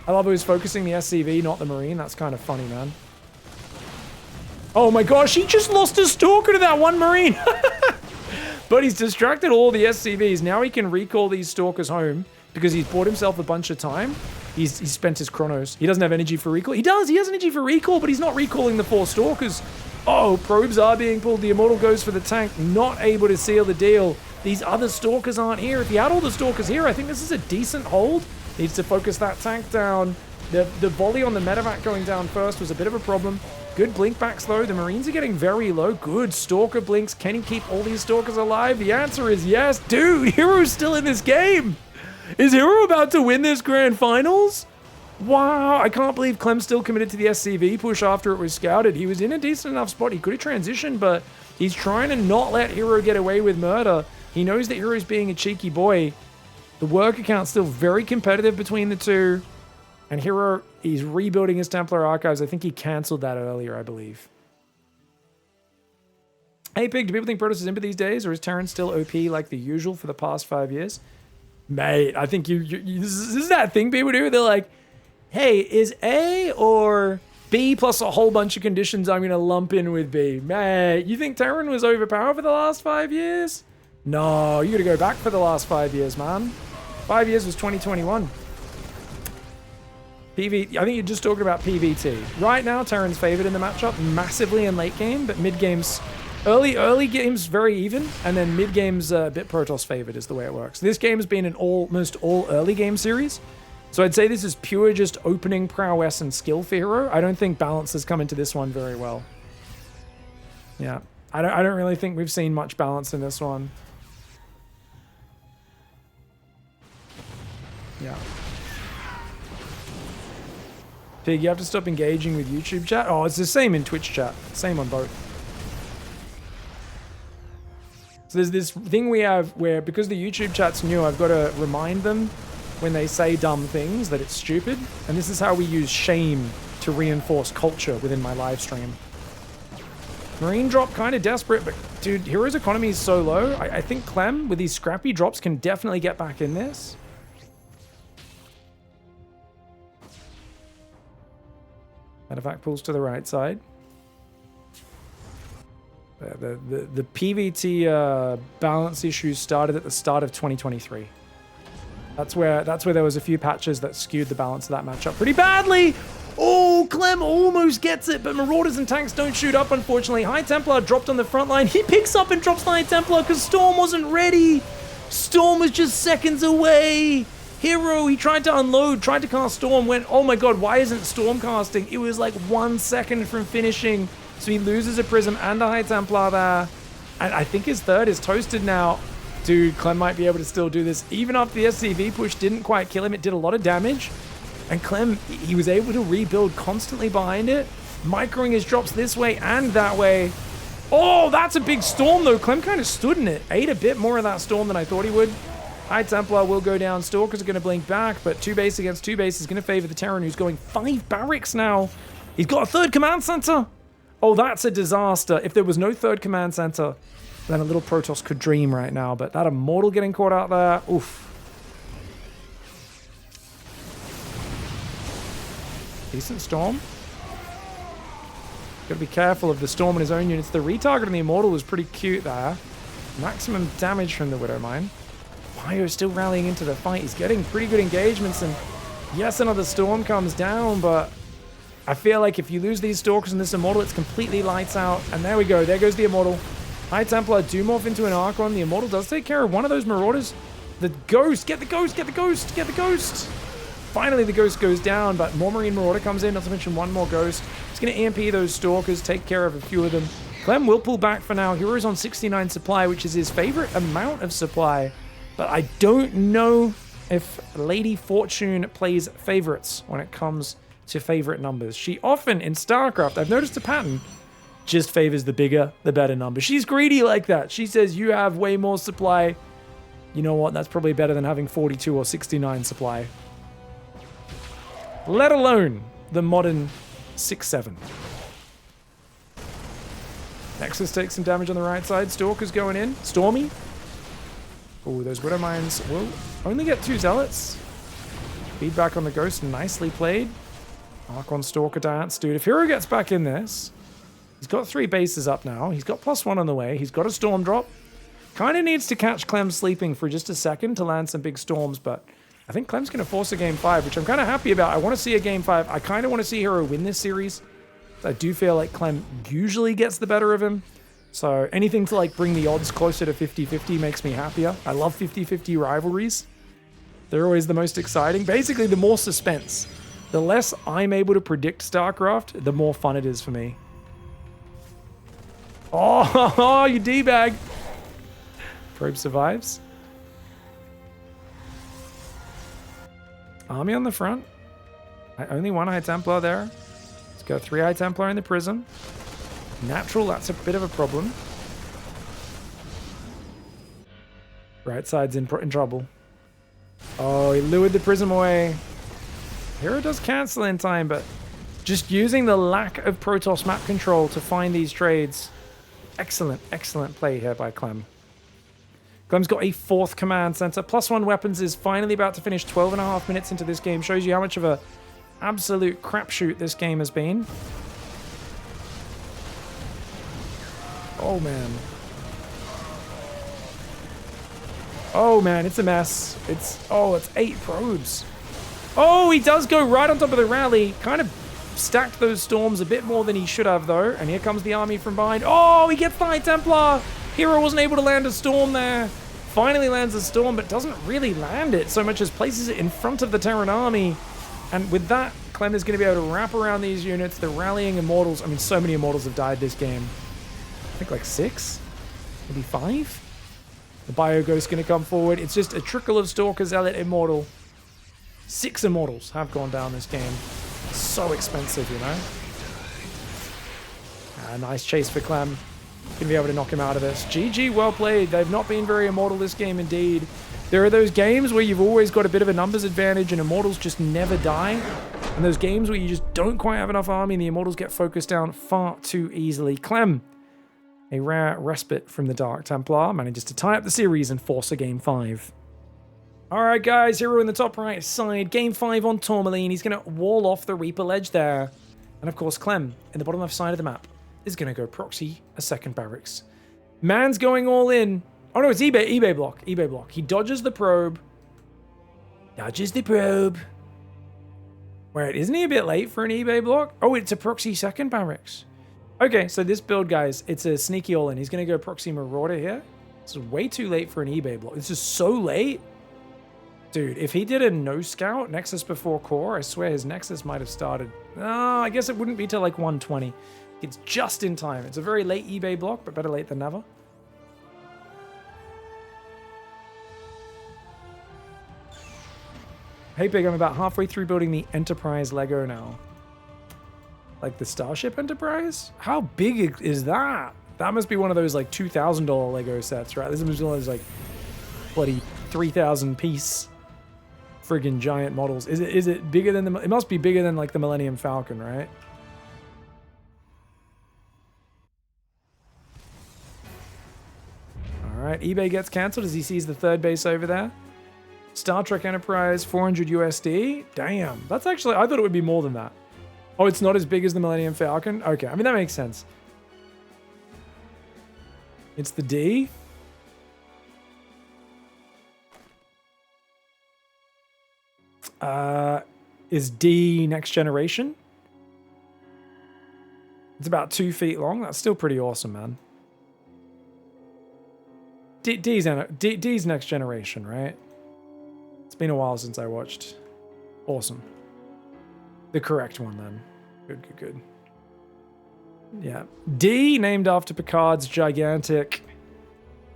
I love how he's focusing the SCV, not the Marine. That's kind of funny, man. Oh my gosh, he just lost a Stalker to that one Marine! But he's distracted all the SCVs. Now he can recall these Stalkers home because he's bought himself a bunch of time. He's spent his chronos. He doesn't have energy for recall. He does. He has energy for recall, but he's not recalling the 4 Stalkers. Oh, probes are being pulled. The Immortal goes for the tank. Not able to seal the deal. These other Stalkers aren't here. If he had all the Stalkers here, I think this is a decent hold. Needs to focus that tank down. The volley on the medevac going down first was a bit of a problem. Good blink backs, though. The Marines are getting very low. Good Stalker blinks. Can he keep all these Stalkers alive? The answer is yes. Dude, Hero's still in this game. Is Hero about to win this grand finals? Wow, I can't believe Clem's still committed to the SCV push after it was scouted. He was in a decent enough spot. He could have transitioned, but he's trying to not let Hero get away with murder. He knows that Hero's being a cheeky boy. The work account's still very competitive between the two. And Hero, he's rebuilding his Templar archives. I think he canceled that earlier, I believe. Hey, Pig, do people think Protoss is impa these days, or is Terran still OP like the usual for the past 5 years? Mate, I think this is that thing people do. They're like, hey, is A or B plus a whole bunch of conditions I'm going to lump in with B? Mate, you think Terran was overpowered for the last 5 years? No, you got to go back for the last 5 years, man. 5 years was 2021. I think you're just talking about PVT. Right now, Terran's favored in the matchup massively in late game, but mid games, early games very even, and then mid games a bit Protoss favored is the way it works. This game has been an almost all early game series, so I'd say this is pure just opening prowess and skill for Hero. I don't think balance has come into this one very well. Yeah, I don't really think we've seen much balance in this one. Yeah. Pig, you have to stop engaging with YouTube chat. Oh, it's the same in Twitch chat. Same on both. So there's this thing we have where, because the YouTube chat's new, I've got to remind them when they say dumb things that it's stupid. And this is how we use shame to reinforce culture within my live stream. Marine drop kind of desperate, but Dude, hero's economy is so low. I think Clem, with these scrappy drops, can definitely get back in this. Medevac pulls to the right side. The PVT balance issues started at the start of 2023. That's where there was a few patches that skewed the balance of that matchup pretty badly. Oh, Clem almost gets it, but Marauders and tanks don't shoot up, unfortunately. High Templar dropped on the front line. He picks up and drops the High Templar because Storm wasn't ready. Storm was just seconds away. Hero, he tried to unload, tried to cast Storm, went, oh my god, why isn't Storm casting? It was like 1 second from finishing. So he loses a Prism and a High Templar there. And I think his third is toasted now. Dude, Clem might be able to still do this. Even after the SCV push didn't quite kill him, it did a lot of damage. And Clem, he was able to rebuild constantly behind it, microing his drops this way and that way. Oh, that's a big Storm though. Clem kind of stood in it. Ate a bit more of that Storm than I thought he would. High Templar will go down. Stalkers are going to blink back, but 2 base against 2 base is going to favor the Terran, who's going 5 barracks now. He's got a third command center. Oh, that's a disaster. If there was no third command center, then a little Protoss could dream right now. But that Immortal getting caught out there, oof. Decent Storm. Gotta be careful of the Storm in his own units. The retarget on the Immortal was pretty cute there. Maximum damage from the Widowmine. Bio's still rallying into the fight. He's getting pretty good engagements, and yes, another Storm comes down, but I feel like if you lose these Stalkers and this Immortal, it's completely lights out. And there we go. There goes the Immortal. High Templar do morph into an Archon. The Immortal does take care of one of those Marauders. The Ghost. Get the Ghost. Get the Ghost. Get the Ghost. Finally, the Ghost goes down, but more Marine Marauder comes in, not to mention one more Ghost. It's going to EMP those Stalkers, take care of a few of them. Clem will pull back for now. Hero's on 69 supply, which is his favorite amount of supply. But I don't know if Lady Fortune plays favorites when it comes to favorite numbers. She often, in StarCraft, I've noticed a pattern, just favors the bigger, the better number. She's greedy like that. She says, you have way more supply. You know what? That's probably better than having 42 or 69 supply. Let alone the modern 6-7. Nexus takes some damage on the right side. Stalker's going in. Stormy. Oh, those Widow Mines will only get 2 Zealots. Feedback on the Ghost. Nicely played. Archon Stalker dance. Dude, if Hero gets back in this, he's got 3 bases up now. He's got +1 on the way. He's got a Storm drop. Kind of needs to catch Clem sleeping for just a second to land some big Storms, but I think Clem's going to force a Game 5, which I'm kind of happy about. I want to see a Game 5. I kind of want to see Hero win this series. I do feel like Clem usually gets the better of him. So anything to like bring the odds closer to 50-50 makes me happier. I love 50-50 rivalries. They're always the most exciting. Basically, the more suspense. The less I'm able to predict StarCraft, the more fun it is for me. Oh, you D-bag. Probe survives. Army on the front. Only 1 High Templar there. Let's go 3 High Templar in the Prism. Natural, that's a bit of a problem. Right side's in trouble. Oh, he lured the Prism away. Hero does cancel in time, but just using the lack of Protoss map control to find these trades. Excellent, excellent play here by Clem. Clem's got a 4th command center. +1 weapons is finally about to finish 12.5 minutes into this game. Shows you how much of a absolute crapshoot this game has been. Oh, man. Oh, man, it's a mess. It's 8 probes. Oh, he does go right on top of the rally. Kind of stacked those Storms a bit more than he should have, though. And here comes the army from behind. Oh, he gets the High Templar. Hero wasn't able to land a Storm there. Finally lands a Storm, but doesn't really land it so much as places it in front of the Terran army. And with that, Clem is going to be able to wrap around these units. The rallying Immortals. I mean, so many Immortals have died this game. I think like 6? Maybe 5? The Bio Ghost's going to come forward. It's just a trickle of Stalker, Zealot, Immortal. 6 Immortals have gone down this game. So expensive, you know? Nice chase for Clem. Gonna be able to knock him out of this. GG, well played. They've not been very Immortal this game indeed. There are those games where you've always got a bit of a numbers advantage and Immortals just never die. And those games where you just don't quite have enough army and the Immortals get focused down far too easily. Clem, A rare respite from the Dark Templar manages to tie up the series and force a game 5. All right, guys, hero in the top right side. Game 5 on Tourmaline. He's going to wall off the Reaper ledge there. And of course, Clem, in the bottom left side of the map, is going to go proxy a second barracks. Man's going all in. Oh, no, it's eBay block. eBay block. He dodges the probe. Dodges the probe. Wait, isn't he a bit late for an eBay block? Oh, it's a proxy second barracks. Okay, so this build, guys, it's a sneaky all in. He's going to go proxy Marauder here. This is way too late for an eBay block. This is so late. Dude, if he did a no scout Nexus before core, I swear his Nexus might have started. I guess it wouldn't be till like 120. It's just in time. It's a very late eBay block, but better late than never. Hey Pig, I'm about halfway through building the Enterprise Lego now. Like the Starship Enterprise? How big is that? That must be one of those like $2,000 Lego sets, right? This is one of those like bloody 3,000 piece friggin' giant models. Is it bigger than the? It must be bigger than like the Millennium Falcon, right? All right, eBay gets cancelled as he sees the third base over there. Star Trek Enterprise, 400 USD. Damn, that's actually, I thought it would be more than that. Oh, it's not as big as the Millennium Falcon? Okay, I mean, that makes sense. It's the D. Is D next generation? It's about 2 feet long. That's still pretty awesome, man. D's next generation, right? It's been a while since I watched. Awesome. The correct one, then. Good. Yeah. D, named after Picard's gigantic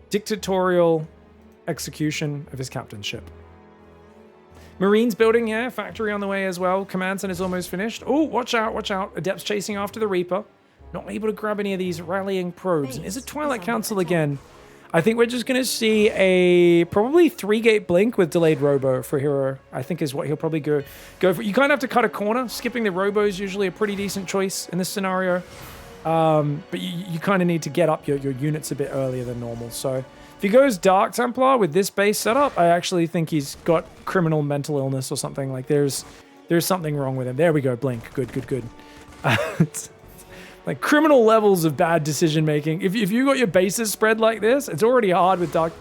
dictatorial execution of his captain's ship. Marines building here. Factory on the way as well. Command center is almost finished. Oh, watch out, watch out. Adepts chasing after the Reaper. Not able to grab any of these rallying probes. And is it Twilight Council again? I think we're just going to see a probably 3-gate blink with delayed robo for hero. I think is what he'll probably go for. You kind of have to cut a corner. Skipping the robo is usually a pretty decent choice in this scenario. But you kind of need to get up your units a bit earlier than normal. So if he goes Dark Templar with this base setup, I actually think he's got criminal mental illness or something. Like there's something wrong with him. There we go. Blink. Good. Like criminal levels of bad decision making. If you got your bases spread like this, it's already hard with Dark.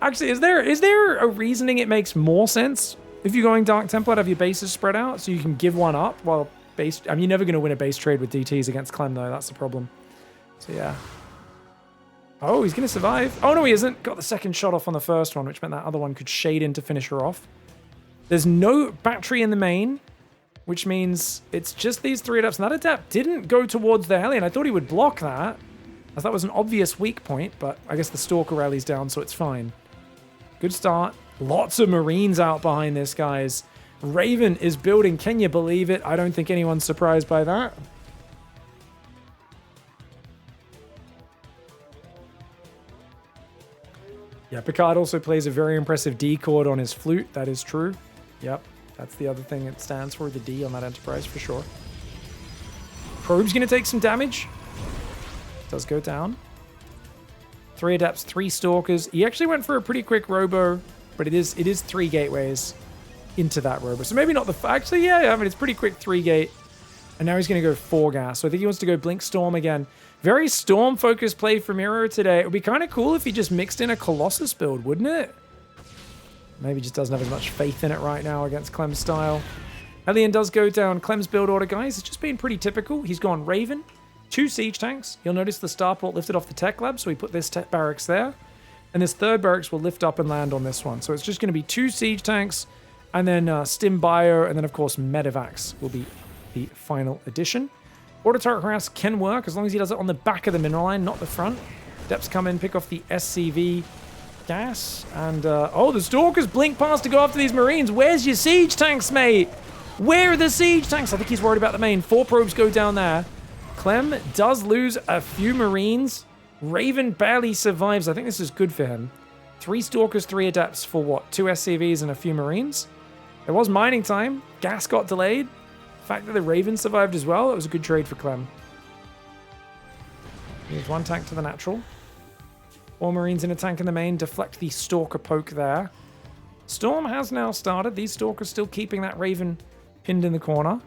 Actually, is there a reasoning it makes more sense if you're going Dark Templar to have your bases spread out so you can give one up while base? I mean, you're never going to win a base trade with DTs against Clem though. That's the problem. So yeah. Oh, he's going to survive. Oh no, he isn't. Got the second shot off on the first one, which meant that other one could shade in to finish her off. There's no battery in the main, which means it's just these 3 adepts. And that adept didn't go towards the Hellion. I thought he would block that, as that was an obvious weak point, but I guess the Stalker rallies down, so it's fine. Good start. Lots of Marines out behind this, guys. Raven is building. Can you believe it? I don't think anyone's surprised by that. Yeah, Picard also plays a very impressive D chord on his flute. That is true. Yep. That's the other thing it stands for, the D on that Enterprise for sure. Probe's going to take some damage. Does go down. 3 adepts, 3 stalkers. He actually went for a pretty quick robo, but it is 3 gateways into that robo. So maybe not the... Actually, yeah, I mean, it's pretty quick 3-gate. And now he's going to go 4 gas. So I think he wants to go Blink Storm again. Very Storm-focused play from Miro today. It would be kind of cool if he just mixed in a Colossus build, wouldn't it? Maybe just doesn't have as much faith in it right now against Clem's style. Hellion does go down. Clem's build order, guys, it's just been pretty typical. He's gone Raven, 2 siege tanks. You'll notice the starport lifted off the tech lab, so we put this tech barracks there. And this third barracks will lift up and land on this one. So it's just going to be 2 siege tanks, and then Stim Bio, and then, of course, Medivacs will be the final addition. Auto turret harass can work as long as he does it on the back of the mineral line, not the front. Depths come in, pick off the SCV gas, and oh, the Stalkers blink past to go after these Marines. Where's your siege tanks, mate? Where are the siege tanks? I think he's worried about the main. 4 probes go down there. Clem does lose a few Marines. Raven barely survives. I think this is good for him. 3 Stalkers, 3 Adepts for what? 2 SCVs and a few Marines. There was mining time. Gas got delayed. The fact that the Raven survived as well, that was a good trade for Clem. Here's one tank to the natural. 4 Marines in a tank in the main. Deflect the Stalker poke there. Storm has now started. These Stalkers still keeping that Raven pinned in the corner.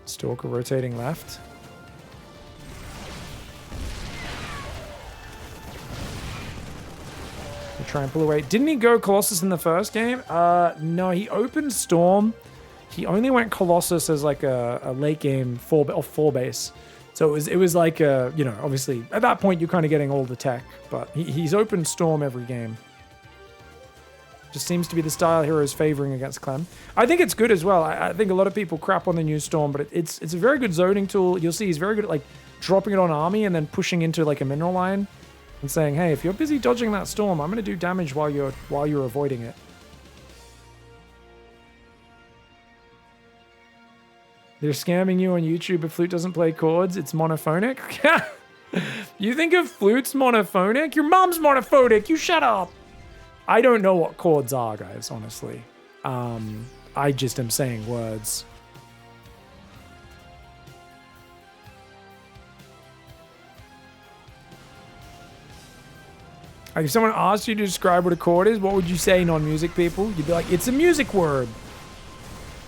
Stalker rotating left. Try and pull away. Didn't he go Colossus in the first game? No, he opened Storm. He only went Colossus as like a late game 4 base. So it was like you know, obviously at that point you're kind of getting all the tech, but he's opened Storm every game. Just seems to be the style heroes favoring against Clem. I think it's good as well. I think a lot of people crap on the new Storm, but it's a very good zoning tool. You'll see he's very good at like dropping it on army and then pushing into like a mineral line. And saying, hey, if you're busy dodging that storm, I'm going to do damage while you're avoiding it. They're scamming you on YouTube if Flute doesn't play chords. It's monophonic. You think if Flute's monophonic? Your mom's monophonic. You shut up. I don't know what chords are, guys, honestly. I just am saying words. Like if someone asked you to describe what a chord is, what would you say, non-music people? You'd be like, it's a music word.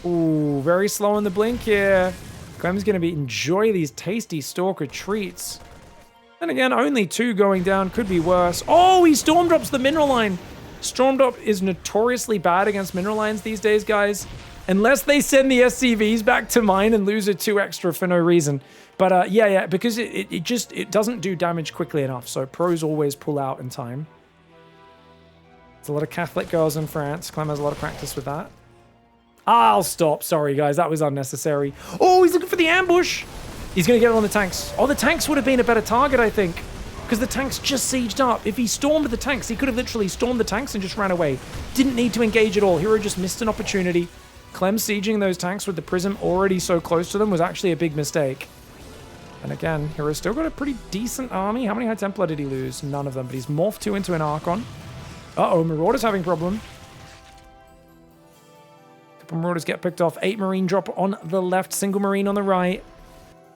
Ooh, very slow on the blink here. Clem's going to enjoy these tasty Stalker treats. And again, only 2 going down. Could be worse. Oh, he Storm Drops the mineral line. Storm Drop is notoriously bad against mineral lines these days, guys. Unless they send the SCVs back to mine and lose a 2 extra for no reason. But yeah, because it doesn't do damage quickly enough. So pros always pull out in time. There's a lot of Catholic girls in France. Clem has a lot of practice with that. I'll stop. Sorry, guys. That was unnecessary. Oh, he's looking for the ambush. He's going to get it on the tanks. Oh, the tanks would have been a better target, I think. Because the tanks just sieged up. If he stormed the tanks, he could have literally stormed the tanks and just ran away. Didn't need to engage at all. Hero just missed an opportunity. Clem sieging those tanks with the Prism already so close to them was actually a big mistake. And again, Hero's still got a pretty decent army. How many High Templar did he lose? None of them, but he's morphed 2 into an Archon. Uh-oh, Marauder's having a problem. Couple Marauders get picked off. 8 Marine drop on the left, single Marine on the right.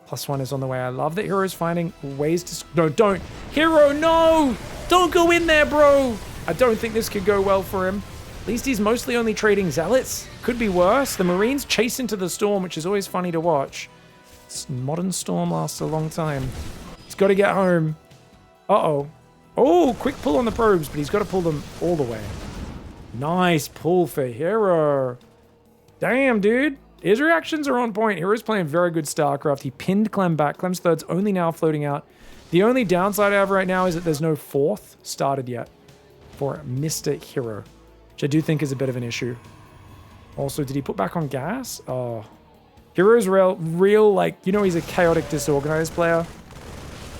+1 is on the way. I love that Hero's finding ways to... No, don't. Hero, no! Don't go in there, bro! I don't think this could go well for him. At least he's mostly only trading Zealots. Could be worse. The Marines chase into the Storm, which is always funny to watch. This modern Storm lasts a long time. He's got to get home. Uh-oh. Oh, quick pull on the probes, but he's got to pull them all the way. Nice pull for Hero. Damn, dude. His reactions are on point. Hero's playing very good StarCraft. He pinned Clem back. Clem's third's only now floating out. The only downside I have right now is that there's no 4th started yet for Mr. Hero, which I do think is a bit of an issue. Also, did he put back on gas? Oh. Hero's real, like, you know, he's a chaotic, disorganized player.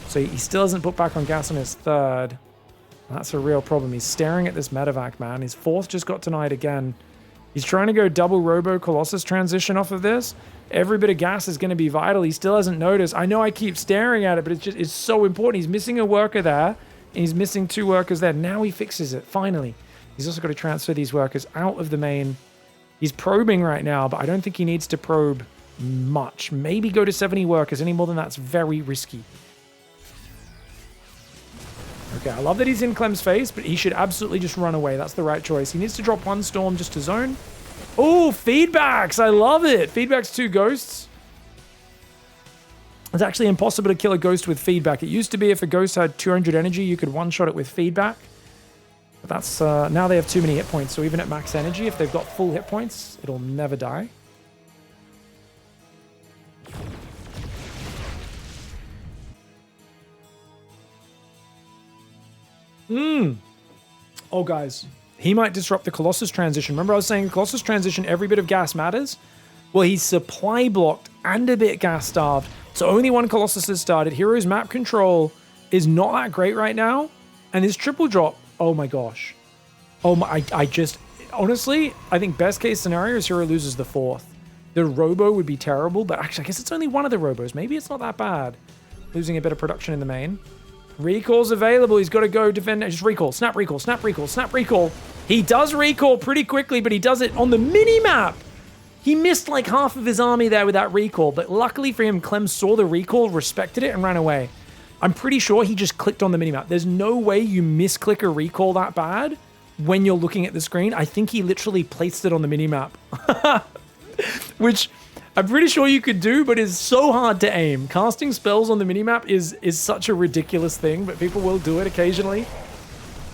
So he still hasn't put back on gas on his 3rd. That's a real problem. He's staring at this medevac, man. His 4th just got denied again. He's trying to go double Robo Colossus transition off of this. Every bit of gas is going to be vital. He still hasn't noticed. I know I keep staring at it, but it's so important. He's missing a worker there, and he's missing 2 workers there. Now he fixes it, finally. He's also got to transfer these workers out of the main. He's probing right now, but I don't think he needs to probe much. Maybe go to 70 workers. Any more than that's very risky. Okay, I love that he's in Clem's face, but he should absolutely just run away. That's the right choice. He needs to drop 1 Storm just to zone. Oh, feedbacks. I love it. Feedbacks 2 ghosts. It's actually impossible to kill a ghost with feedback. It used to be if a ghost had 200 energy, you could one-shot it with feedback. But that's now they have too many hit points. So even at max energy, if they've got full hit points, it'll never die. Oh, guys. He might disrupt the Colossus transition. Remember I was saying Colossus transition, every bit of gas matters? Well, he's supply blocked and a bit gas starved. So only 1 Colossus has started. Hero's map control is not that great right now. And his triple drop, oh my gosh. Oh my, I just, honestly, I think best case scenario is Hero loses the 4th. The Robo would be terrible, but actually I guess it's only 1 of the Robos. Maybe it's not that bad. Losing a bit of production in the main. Recall's available. He's got to go defend. Just recall. Snap recall. Snap recall. Snap recall. He does recall pretty quickly, but he does it on the mini-map. He missed like half of his army there with that recall, but luckily for him, Clem saw the recall, respected it, and ran away. I'm pretty sure he just clicked on the minimap. There's no way you misclick a recall that bad when you're looking at the screen. I think he literally placed it on the minimap, which I'm pretty sure you could do, but is so hard to aim. Casting spells on the minimap is such a ridiculous thing, but people will do it occasionally.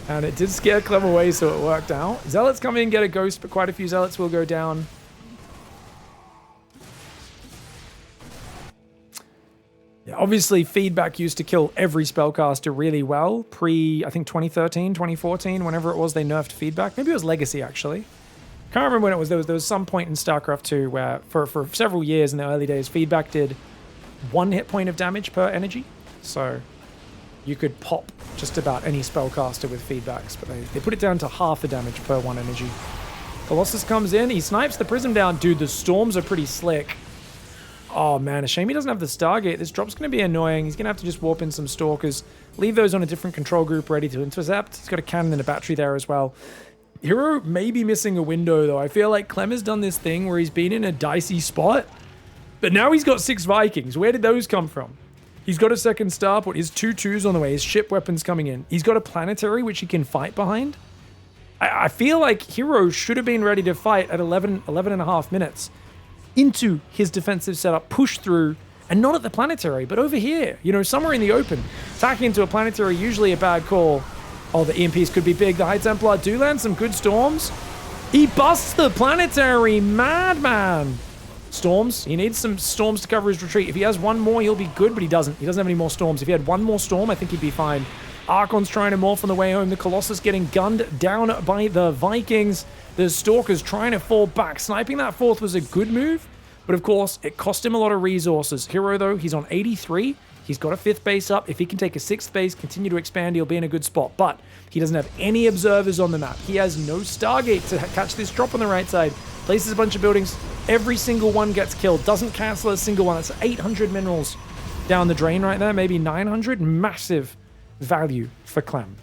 And it did scare Clem away, so it worked out. Zealots come in and get a ghost, but quite a few Zealots will go down. Yeah, obviously, feedback used to kill every spellcaster really well. I think 2013, 2014, whenever it was, they nerfed feedback. Maybe it was Legacy, actually. Can't remember when it was. There was some point in StarCraft 2 where, for several years in the early days, feedback did 1 hit point of damage per energy. So you could pop just about any spellcaster with feedbacks, but they put it down to half the damage per 1 energy. Colossus comes in. He snipes the Prism down. Dude, the storms are pretty slick. Oh, man, a shame he doesn't have the Stargate. This drop's going to be annoying. He's going to have to just warp in some Stalkers, leave those on a different control group ready to intercept. He's got a cannon and a battery there as well. hero may be missing a window, though. I feel like Clem has done this thing where he's been in a dicey spot, but now he's got 6 Vikings. Where did those come from? He's got a second starport. His 2/2s on the way. His ship weapons coming in. He's got a planetary, which he can fight behind. I feel like hero should have been ready to fight at 11 and a half minutes into his defensive setup, push through, and not at the planetary, but over here, you know, somewhere in the open. Attacking into a planetary, usually a bad call. Oh, the EMPs could be big. The High Templar do land some good storms. He busts the planetary, madman. Storms, he needs some storms to cover his retreat. If he has one more, he'll be good, but he doesn't. He doesn't have any more storms. If he had one more storm, I think he'd be fine. Archon's trying to morph on the way home. The Colossus getting gunned down by the Vikings. The Stalkers trying to fall back. Sniping that fourth was a good move, but of course, it cost him a lot of resources. Hero, though, he's on 83. He's got a 5th base up. If he can take a 6th base, continue to expand, he'll be in a good spot. But he doesn't have any observers on the map. He has no Stargate to catch this drop on the right side. Places a bunch of buildings. Every single one gets killed. Doesn't cancel a single one. That's 800 minerals down the drain right there. Maybe 900. Massive value for Clem.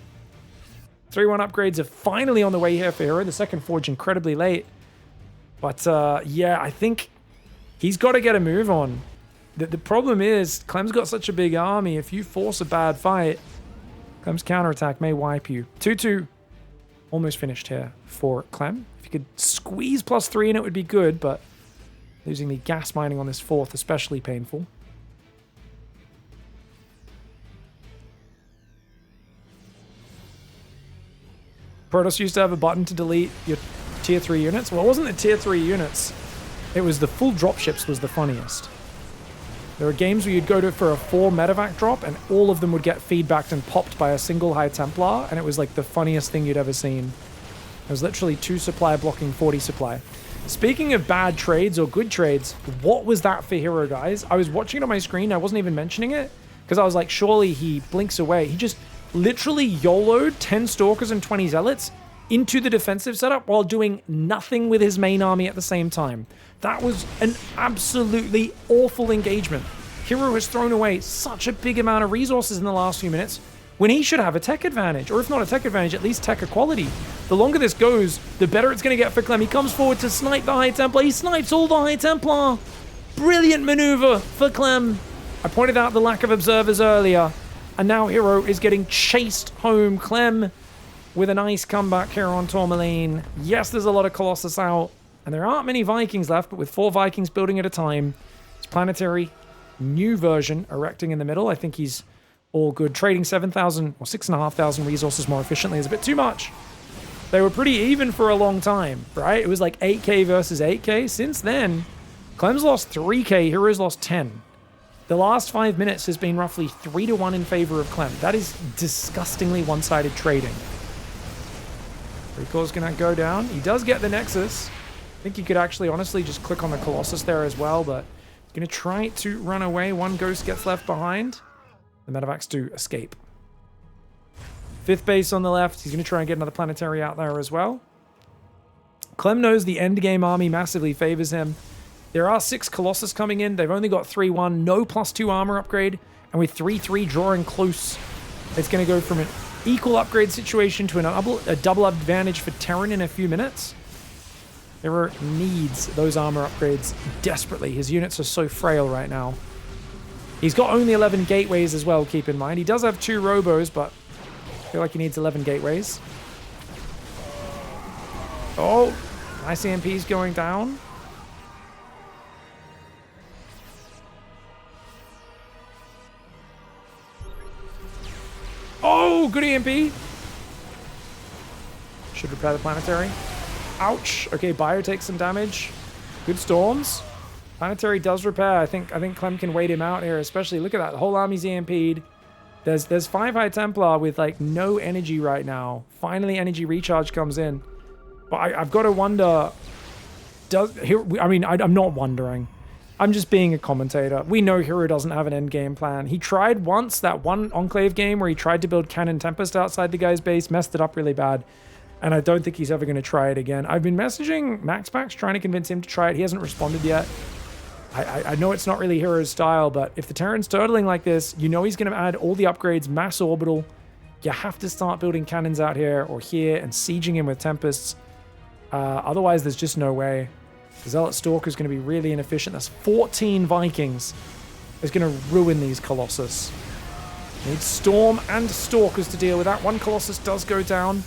3-1 upgrades are finally on the way here for Hero. The second forge incredibly late. But yeah, I think he's got to get a move on. The problem is, Clem's got such a big army. If you force a bad fight, Clem's counterattack may wipe you. 2-2. Almost finished here for Clem. If you could squeeze +3 in, it would be good, but losing the gas mining on this 4th, especially painful. Protoss used to have a button to delete your tier 3 units. Well, it wasn't the tier 3 units. It was the full dropships was the funniest. There were games where you'd go to for a 4 medevac drop and all of them would get feedbacked and popped by a single High Templar, and it was like the funniest thing you'd ever seen. It was literally 2 supply blocking 40 supply. Speaking of bad trades or good trades, what was that for Hero, guys? I was watching it on my screen. I wasn't even mentioning it because I was like, surely he blinks away. He just literally YOLO'd 10 Stalkers and 20 Zealots into the defensive setup while doing nothing with his main army at the same time. That was an absolutely awful engagement. Hero has thrown away such a big amount of resources in the last few minutes when he should have a tech advantage, or if not a tech advantage, at least tech equality. The longer this goes, the better it's going to get for Clem. He comes forward to snipe the High Templar. He snipes all the High Templar. Brilliant maneuver for Clem. I pointed out the lack of observers earlier, and now Hero is getting chased home. Clem with a nice comeback here on Tourmaline. Yes, there's a lot of Colossus out, and there aren't many Vikings left, but with 4 Vikings building at a time, it's planetary, new version erecting in the middle. I think he's all good. Trading 7,000 or 6,500 resources more efficiently is a bit too much. They were pretty even for a long time, right? It was like 8k versus 8k. Since then, Clem's lost 3k, Hero's lost 10. The last 5 minutes has been roughly 3-1 in favor of Clem. That is disgustingly one-sided trading. Recall's gonna go down. He does get the Nexus. I think he could actually honestly just click on the Colossus there as well, but he's gonna try to run away. 1 ghost gets left behind. The medevacs do escape. 5th base on the left. He's gonna try and get another planetary out there as well. Clem knows the endgame army massively favors him. There are 6 Colossus coming in. They've only got 3-1, no +2 armor upgrade, and with 3-3 drawing close, it's gonna go from an equal upgrade situation to a double advantage for Terran in a few minutes. hero needs those armor upgrades desperately. His units are so frail right now. He's got only 11 gateways as well, keep in mind. He does have 2 robos, but I feel like he needs 11 gateways. Oh, nice EMPs going down. Oh, good EMP. Should repair the planetary. Ouch. Okay, Bio takes some damage. Good storms. Planetary does repair. I think Clem can wait him out here, especially. Look at that. The whole army's EMP'd. There's 5 High Templar with like no energy right now. Finally, energy recharge comes in. But I've got to wonder. I'm not wondering. I'm just being a commentator. We know hero doesn't have an end game plan. He tried once, that one Enclave game where he tried to build Cannon Tempest outside the guy's base, messed it up really bad. And I don't think he's ever going to try it again. I've been messaging MaxPax trying to convince him to try it. He hasn't responded yet. I know it's not really hero's style, but if the Terran's turtling like this, you know he's going to add all the upgrades, mass orbital. You have to start building cannons out here or here and sieging him with Tempests. Otherwise, there's just no way. The Zealot Stalker is going to be really inefficient. That's 14 Vikings. It's going to ruin these Colossus. Need Storm and Stalkers to deal with that. One Colossus does go down.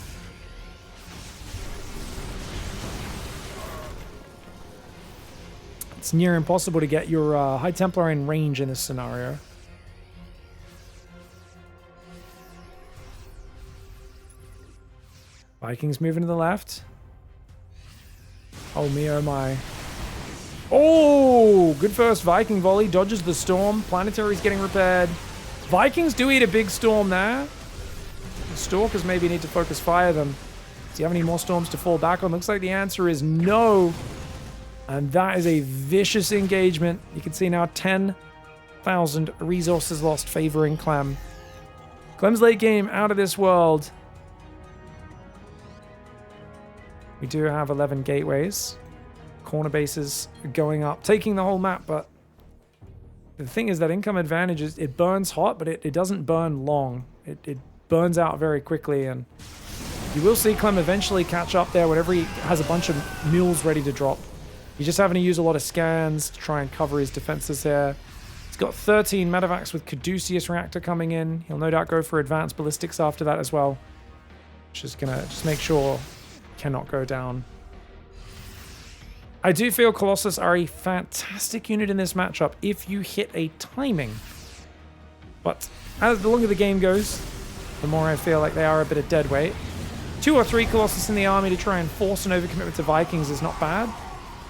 It's near impossible to get your High Templar in range in this scenario. Vikings moving to the left. Oh me, oh my. Oh, good first Viking volley. Dodges the storm. Planetary's getting repaired. Vikings do eat a big storm there. The Stalkers maybe need to focus fire them. Do you have any more storms to fall back on? Looks like the answer is no. And that is a vicious engagement. You can see now 10,000 resources lost favoring Clem. Clem's late game out of this world. We do have 11 gateways. Corner bases going up, taking the whole map, but the thing is that income advantage is it burns hot, but it doesn't burn long. It burns out very quickly, and you will see Clem eventually catch up there whenever he has a bunch of mules ready to drop. He's just having to use a lot of scans to try and cover his defenses here. He's got 13 medevacs with Caduceus Reactor coming in. He'll no doubt go for advanced ballistics after that as well. Just gonna make sure cannot go down. I do feel Colossus are a fantastic unit in this matchup if you hit a timing. But as the longer the game goes, the more I feel like they are a bit of dead weight. 2 or 3 Colossus in the army to try and force an overcommitment to Vikings is not bad.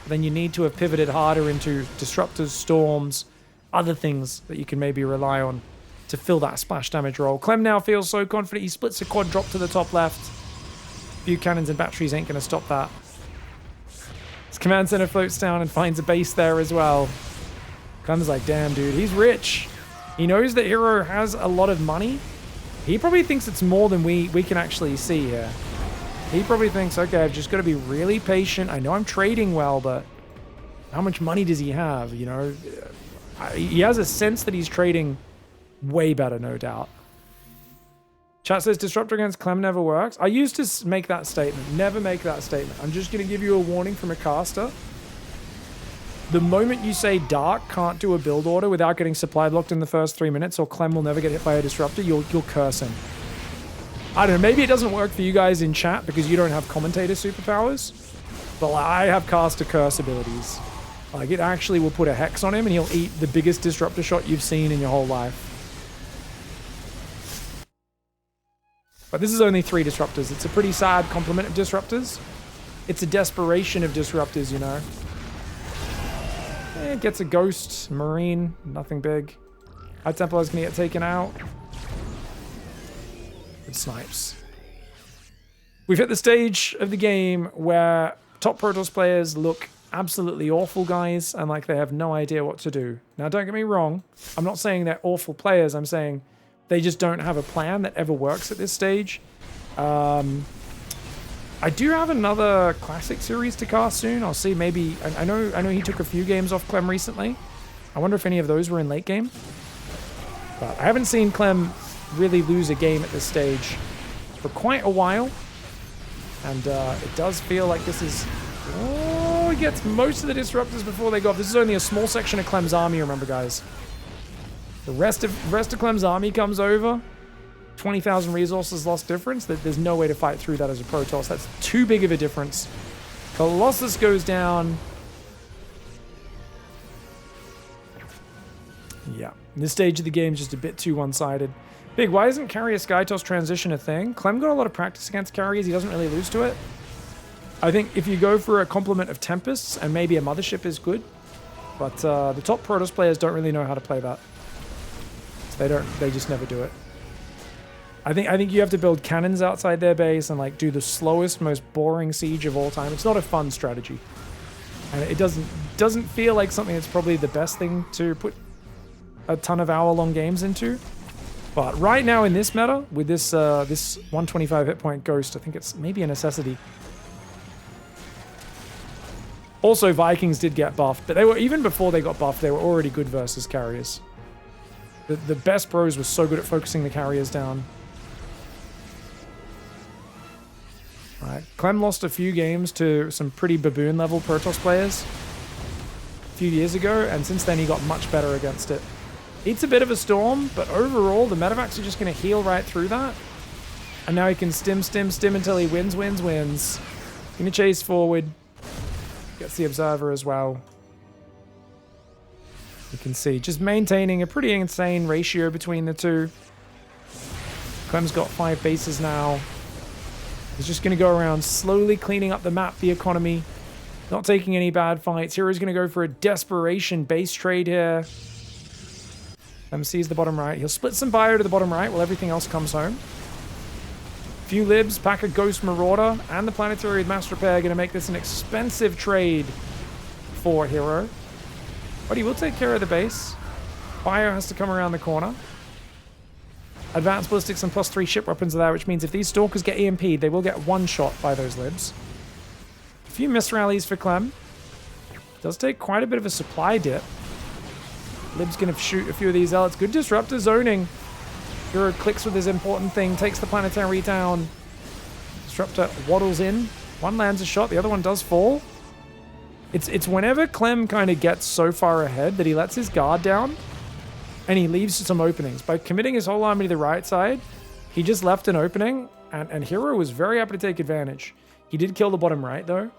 But then you need to have pivoted harder into Disruptors, Storms, other things that you can maybe rely on to fill that splash damage role. Clem now feels so confident. He splits a quad drop to the top left. Few cannons and batteries ain't going to stop that. His command center floats down and finds a base there as well. Clem's like, damn, dude, he's rich. He knows that hero has a lot of money. He probably thinks it's more than we can actually see here. He probably thinks, okay, I've just got to be really patient. I know I'm trading well, but how much money does he have? You know, he has a sense that he's trading way better, no doubt. Chat says Disruptor against Clem never works. I used to make that statement. Never make that statement. I'm just going to give you a warning from a caster. The moment you say Dark can't do a build order without getting supply blocked in the first 3 minutes, or Clem will never get hit by a Disruptor, you'll curse him. I don't know, maybe it doesn't work for you guys in chat because you don't have commentator superpowers, but I have caster curse abilities. Like, it actually will put a hex on him and he'll eat the biggest Disruptor shot you've seen in your whole life. But this is only 3 Disruptors. It's a pretty sad complement of Disruptors. It's a desperation of Disruptors, you know. It gets a Ghost, Marine, nothing big. High Templar's gonna get taken out. Good snipes. We've hit the stage of the game where top Protoss players look absolutely awful, guys, and like they have no idea what to do. Now, don't get me wrong. I'm not saying they're awful players. I'm saying they just don't have a plan that ever works at this stage. I do have another Classic series to cast soon. I'll see, maybe... I know he took a few games off Clem recently. I wonder if any of those were in late game. But I haven't seen Clem really lose a game at this stage. for quite a while. And it does feel like this is... Oh, he gets most of the disruptors before they go off. This is only a small section of Clem's army, remember, guys. The rest of Clem's army comes over. 20,000 resources lost difference. There's no way to fight through that as a Protoss. That's too big of a difference. Colossus goes down. Yeah. This stage of the game is just a bit too one-sided. Big, why isn't Carrier Skytoss transition a thing? Clem got a lot of practice against carriers. He doesn't really lose to it. I think if you go for a complement of Tempests and maybe a Mothership is good. But the top Protoss players don't really know how to play that. So they just never do it. I think you have to build cannons outside their base and like do the slowest, most boring siege of all time. It's not a fun strategy. And it doesn't feel like something that's probably the best thing to put a ton of hour-long games into. But right now in this meta, with this this 125 hit point Ghost, I think it's maybe a necessity. Also, Vikings did get buffed, but they were, even before they got buffed, they were already good versus carriers. The best pros were so good at focusing the carriers down. Alright, Clem lost a few games to some pretty baboon-level Protoss players a few years ago, and since then he got much better against it. It's a bit of a storm, but overall, the medevacs are just going to heal right through that. And now he can stim until he wins. Going to chase forward. Gets the Observer as well. You can see, just maintaining a pretty insane ratio between the two. Clem's got 5 bases now. He's just going to go around slowly cleaning up the map, the economy. Not taking any bad fights. Hero's going to go for a desperation base trade here. Clem sees the bottom right. He'll split some bio to the bottom right while everything else comes home. Few libs, pack a Ghost Marauder, and the Planetary with Mass Repair are going to make this an expensive trade for hero. But he will take care of the base. Bio has to come around the corner. Advanced ballistics and +3 ship weapons are there, which means if these Stalkers get EMP'd, they will get one shot by those libs. A few miss rallies for Clem. Does take quite a bit of a supply dip. Lib's going to shoot a few of these Zealots. Good disruptor zoning. Hero clicks with his important thing, takes the Planetary down. Disruptor waddles in. One lands a shot, the other one does fall. It's whenever Clem kind of gets so far ahead that he lets his guard down and he leaves some openings. By committing his whole army to the right side, he just left an opening, and Hero was very happy to take advantage. He did kill the bottom right, though.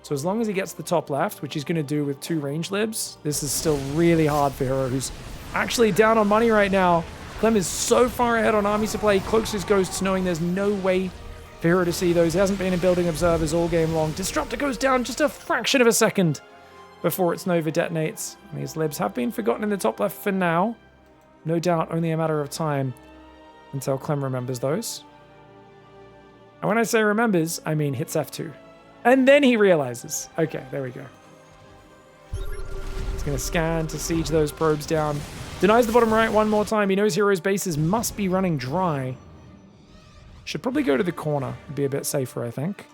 So as long as he gets the top left, which he's going to do with 2 range libs, this is still really hard for Hero, who's actually down on money right now. Clem is so far ahead on army supply, he cloaks his ghosts knowing there's no way for Hero to see those. He hasn't been in building observers all game long. Disruptor goes down just a fraction of a second before its Nova detonates. And these libs have been forgotten in the top left for now. No doubt only a matter of time until Clem remembers those. And when I say remembers, I mean hits F2. And then he realizes. Okay, there we go. He's going to scan to siege those probes down. Denies the bottom right one more time. He knows Hero's bases must be running dry. Should probably go to the corner. Be a bit safer, I think.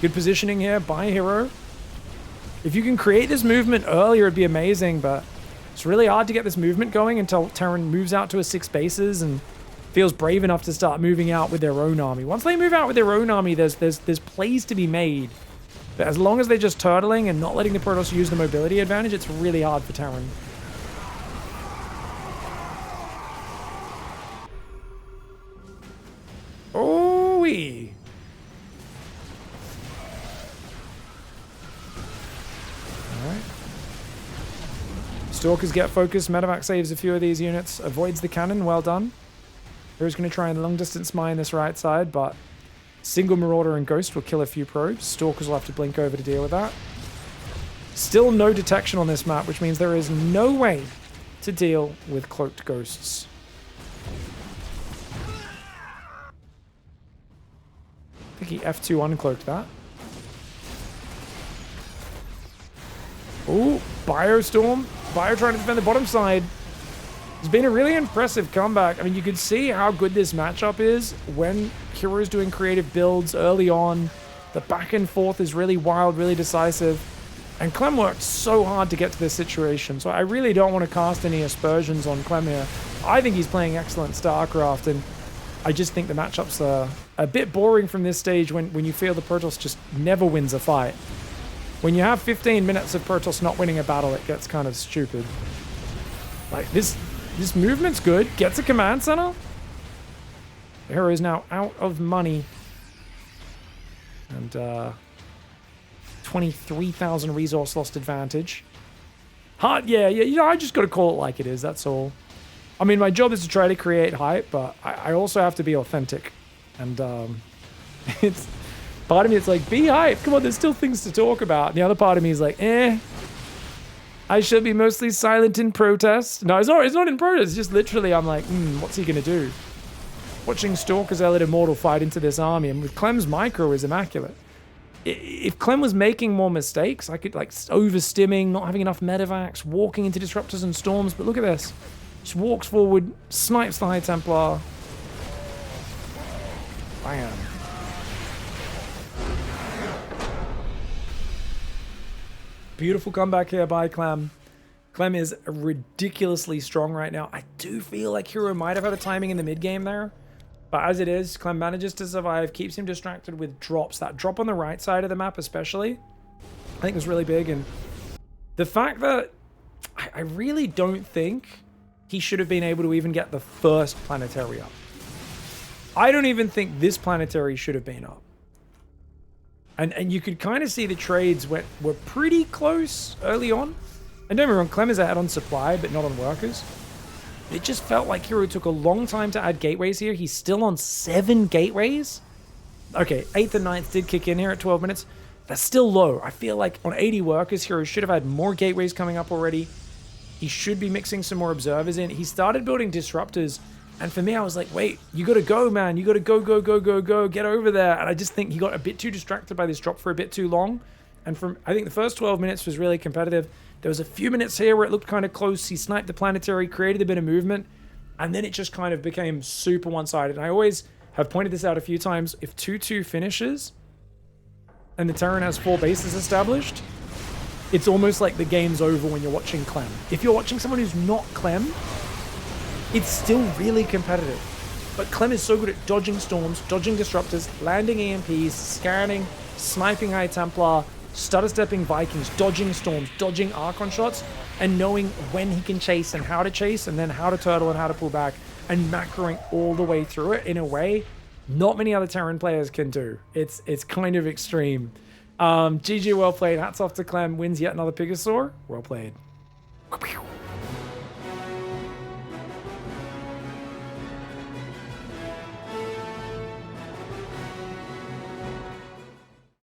Good positioning here by Hero. If you can create this movement earlier, it'd be amazing, but it's really hard to get this movement going until Terran moves out to a 6 bases and feels brave enough to start moving out with their own army. Once they move out with their own army, there's plays to be made. But as long as they're just turtling and not letting the Protoss use the mobility advantage, it's really hard for Terran. Oh-wee. Alright. Stalkers get focused. Medevac saves a few of these units. Avoids the cannon. Well done. Hero's going to try and long distance mine this right side, but single Marauder and Ghost will kill a few probes. Stalkers will have to blink over to deal with that. Still no detection on this map, which means there is no way to deal with cloaked ghosts. I think he F2 uncloaked that. Ooh, Biostorm. Bio trying to defend the bottom side. It's been a really impressive comeback. I mean, you could see how good this matchup is when Hero's doing creative builds early on. The back and forth is really wild, really decisive. And Clem worked so hard to get to this situation, so I really don't want to cast any aspersions on Clem here. I think he's playing excellent StarCraft, and I just think the matchups are a bit boring from this stage when you feel the Protoss just never wins a fight. When you have 15 minutes of Protoss not winning a battle, it gets kind of stupid. Like, this movement's good. Gets a command center. The hero is now out of money. And, 23,000 resource lost advantage. Hard, yeah, you know, I just got to call it like it is, that's all. I mean, my job is to try to create hype, but I also have to be authentic. And it's part of me, it's like, be hype. Come on, there's still things to talk about. And the other part of me is like, I should be mostly silent in protest. No, it's not in protest. It's just literally, I'm like, what's he going to do? Watching Stalker Zealot Immortal fight into this army, and with Clem's micro is immaculate. If Clem was making more mistakes, I could, like, overstimming, not having enough medevacs, walking into disruptors and storms, but look at this. Just walks forward, snipes the High Templar. Bam. Beautiful comeback here by Clem. Clem is ridiculously strong right now. I do feel like hero might have had a timing in the mid game there. But as it is, Clem manages to survive, keeps him distracted with drops. That drop on the right side of the map especially, I think was really big. And the fact that I really don't think he should have been able to even get the first planetary up. I don't even think this planetary should have been up. And you could kind of see the trades were pretty close early on. And don't get me wrong, Clem is ahead on supply, but not on workers. It just felt like hero took a long time to add gateways here. He's still on 7 gateways. Okay, 8th and 9th did kick in here at 12 minutes. That's still low. I feel like on 80 workers, hero should have had more gateways coming up already. He should be mixing some more observers in. He started building disruptors. And for me, I was like, wait, you got to go, man. You got to go. Get over there. And I just think he got a bit too distracted by this drop for a bit too long. And I think the first 12 minutes was really competitive. There was a few minutes here where it looked kind of close. He sniped the planetary, created a bit of movement, and then it just kind of became super one-sided. And I always have pointed this out a few times. If 2-2 finishes and the Terran has 4 bases established, it's almost like the game's over when you're watching Clem. If you're watching someone who's not Clem, it's still really competitive. But Clem is so good at dodging storms, dodging disruptors, landing EMPs, scanning, sniping High Templar, stutter stepping Vikings, dodging storms, dodging Archon shots, and knowing when he can chase and how to chase, and then how to turtle and how to pull back, and macroing all the way through it in a way not many other Terran players can do. It's kind of extreme. GG, well played. Hats off to Clem. Wins yet another Pigasaur. Well played.